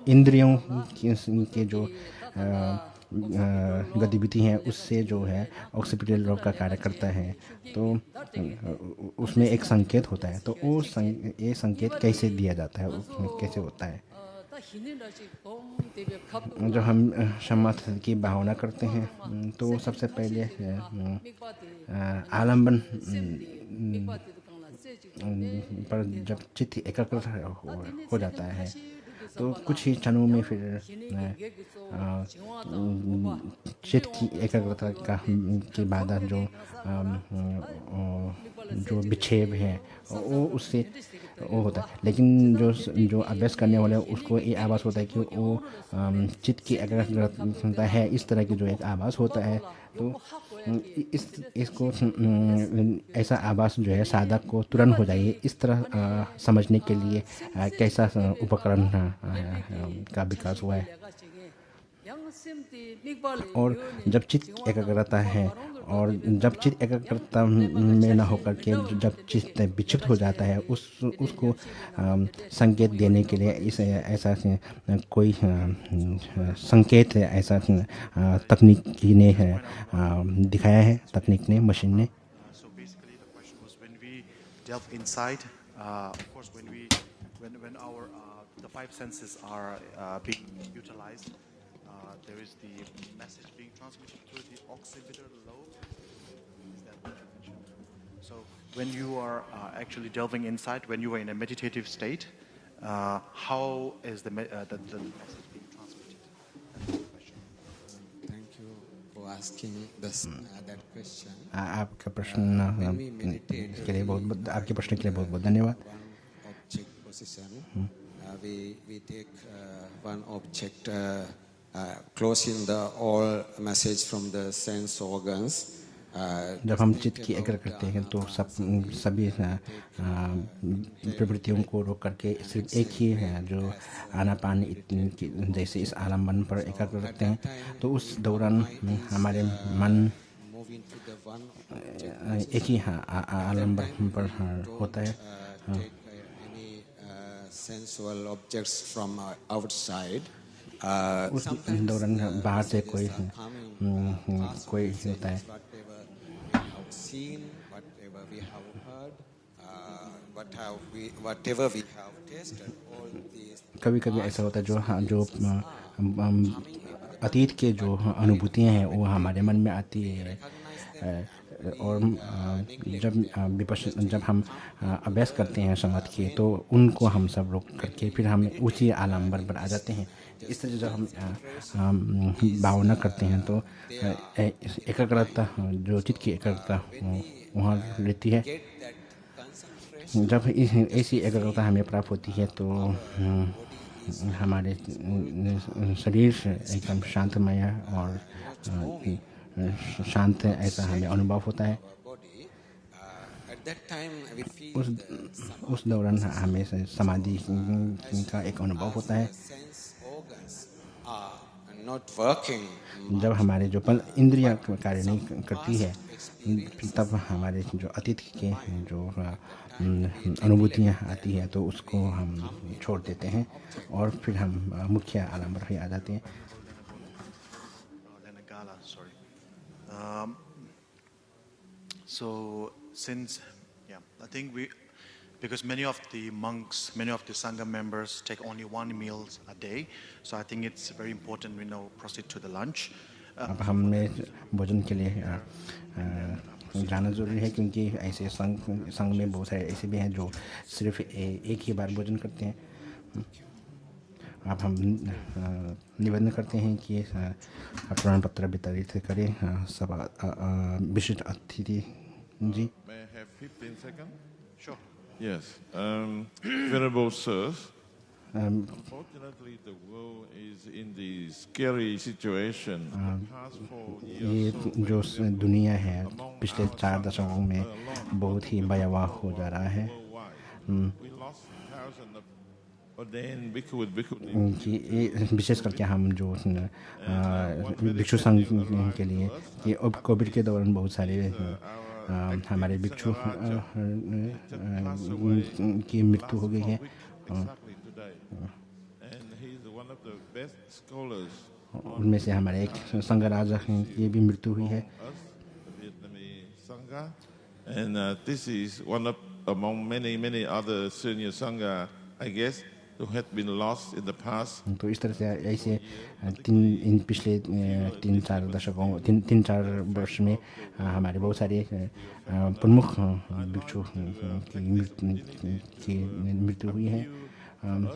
Speaker 6: इंद्रियों के जो गतिविधि हैं उससे जो है ऑक्सीपिटल लोब का कार्य करता है। तो उसमें एक संकेत होता है। तो वो ये संकेत कैसे दिया जाता है, उसमें कैसे होता है? जब हम सम्मत की भावना करते हैं तो सबसे पहले आलम्बन पर जब चित्त एकाग्र हो जाता है तो कुछ ही क्षणों में फिर चित्त की एकाग्रता के बाद जो विक्षेप है वो उससे वो होता है। लेकिन जो अभ्यास करने वाले उसको ये आभास होता है कि वो चित्त की एकाग्रता है, इस तरह की जो एक आभास होता है। तो इसको ऐसा आभास जो है साधक को तुरंत हो जाए, इस तरह समझने के लिए कैसा उपकरण का विकास हुआ है। और जब चित्त एकाग्रता है और जब चित्त एकाग्रता में न होकर के जब चित्त विक्षिप्त हो जाता है उसको संकेत देने के लिए इस ऐसा कोई संकेत ऐसा तकनीकी ने दिखाया है, तकनीक ने, मशीन ने।
Speaker 2: So basically the question was when we delve inside, of course when our the five senses are being utilized, there is the message being transmitted through the occipital lobe. Is that what you mentioned? So when you are actually delving inside, when you are in a meditative state, how is the message being transmitted? That's the question.
Speaker 4: Thank you for asking that question.
Speaker 6: आपका प्रश्न के लिए आपके प्रश्न के लिए बहुत बहुत धन्यवाद।
Speaker 4: Object position. We take one object closing the all message from the sense organs.
Speaker 6: जब हम चित्त की एकाग्र करते हैं तो सभी प्रवृत्तियों को रोक करके सिर्फ एक ही है जो आनापान जैसे इस आलम्बन पर एकाग्र रखते हैं तो उस दौरान हमारे मन एक ही आलम्बन पर होता है।
Speaker 4: Sensual objects from outside.
Speaker 6: उस दौरान बाहर से कोई होता है।
Speaker 4: Seen, whatever we have heard, whatever we have tasted, all these.
Speaker 6: कभी ऐसा होता है जो अतीत के जो अनुभूतियाँ हैं वो हमारे मन में आती है। और जब हम अभ्यास करते हैं समाधि के तो उनको हम सब रोक करके फिर हम उसी आलम्बन पर आ जाते हैं। इस तरह जब हम भावना करते हैं तो एकाग्रता जो चित्त की एकाग्रता वहाँ रहती है। जब ऐसी एकाग्रता हमें प्राप्त होती है तो हमारे शरीर एकदम शांतमय और शांत ऐसा हमें अनुभव होता है। उस दौरान हमें समाधि का एक अनुभव होता है।
Speaker 4: not working,
Speaker 6: जब हमारे जो इंद्रियां कार्य नहीं करती है, तब हमारे जो अतीत के जो अनुभूतियाँ आती है तो उसको हम छोड़ देते हैं और फिर हम मुख्य आलम पर ही आ जाते हैं.
Speaker 2: Lenagala, sorry. So since, I think because many of the monks, many of the Sangha members take only one meal a day, so I think it's very important we now proceed to the lunch.
Speaker 6: अब हमें भोजन के लिए जाना ज़रूरी है क्योंकि ऐसे संघ में बहुत सारे ऐसे भी हैं जो सिर्फ एक ही बार भोजन करते हैं. अब हम निवेदन करते हैं कि प्रमाण पत्र वितरित करें सब विशिष्ट अतिथि जी.
Speaker 3: May I have 15 seconds?
Speaker 2: Sure.
Speaker 3: Yes. Venerable sirs, unfortunately the world is in the scary situation. The past 4
Speaker 6: ये
Speaker 3: years
Speaker 6: जो दुनिया है पिछले 4 दशकों में बहुत ही भयावह हो जा रहा है.
Speaker 3: we lost thousands of ordained bhikkhu and bhikkhunis.
Speaker 6: कि विशेष करके हम जो भिक्षु संघ के लिए कि अब कोविड के दौरान बहुत सारे हमारे भिक्षु की मृत्यु हो गई है.
Speaker 3: Exactly today. And he's one of the best scholars
Speaker 6: उनमें से हमारे एक संघराज की भी मृत्यु हुई है.
Speaker 3: us, the Vietnamese Sangha. And this is one of among many other senior Sangha, I guess, who had been lost in the past.
Speaker 6: तो इस तरह से ऐसे इन पिछले 3-4 दशकों 3-4 वर्ष में हमारे बहुत सारे प्रमुख भिक्षु की मृत्यु हुई है.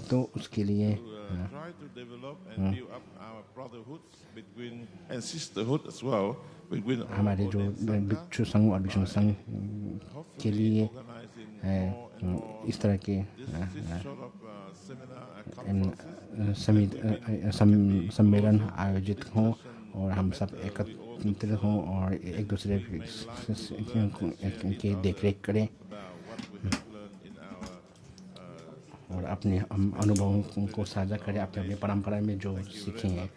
Speaker 6: तो उसके लिए
Speaker 3: Try to develop and build up our brotherhoods between and sisterhood as well between
Speaker 6: हमारे जो भिक्षु संघ और भिक्षु संघ के लिए इस तरह के
Speaker 3: sort of seminar
Speaker 6: सम्मेलन आयोजित हों और हम सब एकत्रित हों और एक दूसरे की देखरेख करें और अपने अनुभवों को साझा करें, अपने अपने परंपरा में जो सीखे हैं.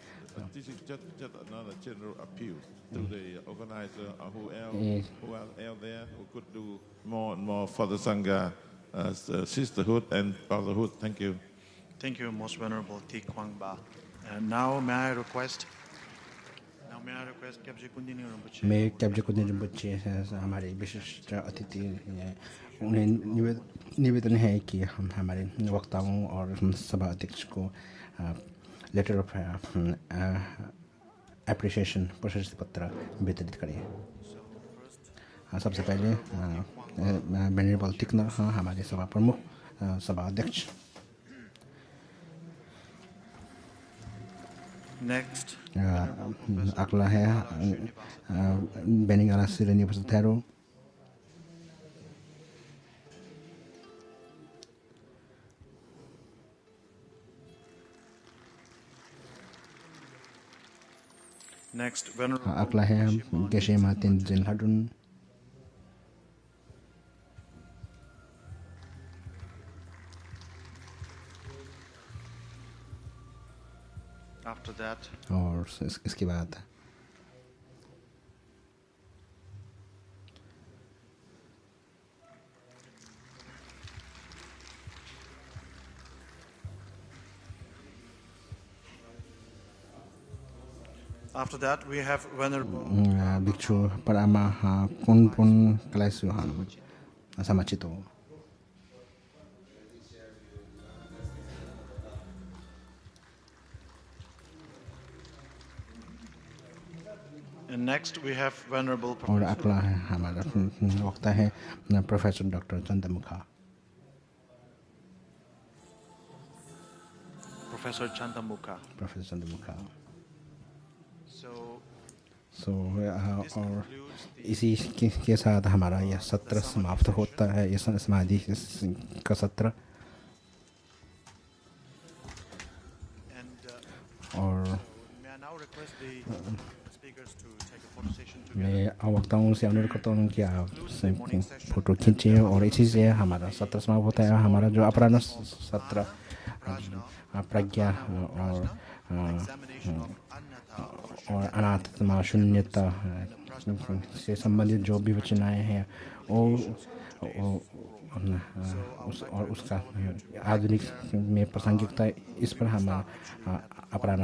Speaker 3: This is just another general appeal to the organizer who are out there who could do more and more for the Sangha, sisterhood and brotherhood. Thank you.
Speaker 2: Thank you, Most Venerable Thi Quang Ba. And now may I request Kyabje Kundini Rinpoche.
Speaker 6: मैं कैब्जे को दिन बच्चे हमारे विशिष्ट अतिथि हैं, उन्हें निवेदन है कि हम हमारे वक्ताओं और सभा अध्यक्ष को लेटर ऑफ एप्रिसिएशन प्रशस्ति पत्र वितरित करें. सबसे पहले वेनरेबल तिकनर हमारे सभा प्रमुख सभा अध्यक्ष.
Speaker 2: Next,
Speaker 6: अगला है बेनिंगाला सिरेनी पसथेरो.
Speaker 2: next, Venerable
Speaker 6: अगला है गेशे मार्टिन जिनहाडुन.
Speaker 2: after that,
Speaker 6: और इसके बाद
Speaker 2: we have Venerable
Speaker 6: भिक्षु परामा पुन कलाइसु हम समाचितो.
Speaker 2: and next we have Venerable
Speaker 6: और अगला है हमारा वक्ता है professor doctor Chandramukha.
Speaker 2: Professor Chantamukha.
Speaker 6: Professor Chandramukha.
Speaker 2: So
Speaker 6: और इसी के साथ हमारा यह सत्र समाप्त होता है, ये समाधि का सत्र. और
Speaker 2: may I now request the speakers to take a photo session together.
Speaker 6: मैं वक्ताओं से अनुरोध करता हूँ कि आप फोटो खींचें और इसी से हमारा सत्र समाप्त होता है. हमारा जो अपराह्न सत्र प्रज्ञा और अनात्मा शून्यता से संबंधित जो भी वचनाएं हैं और उसका आधुनिक में प्रासंगिकता, इस पर हम अपना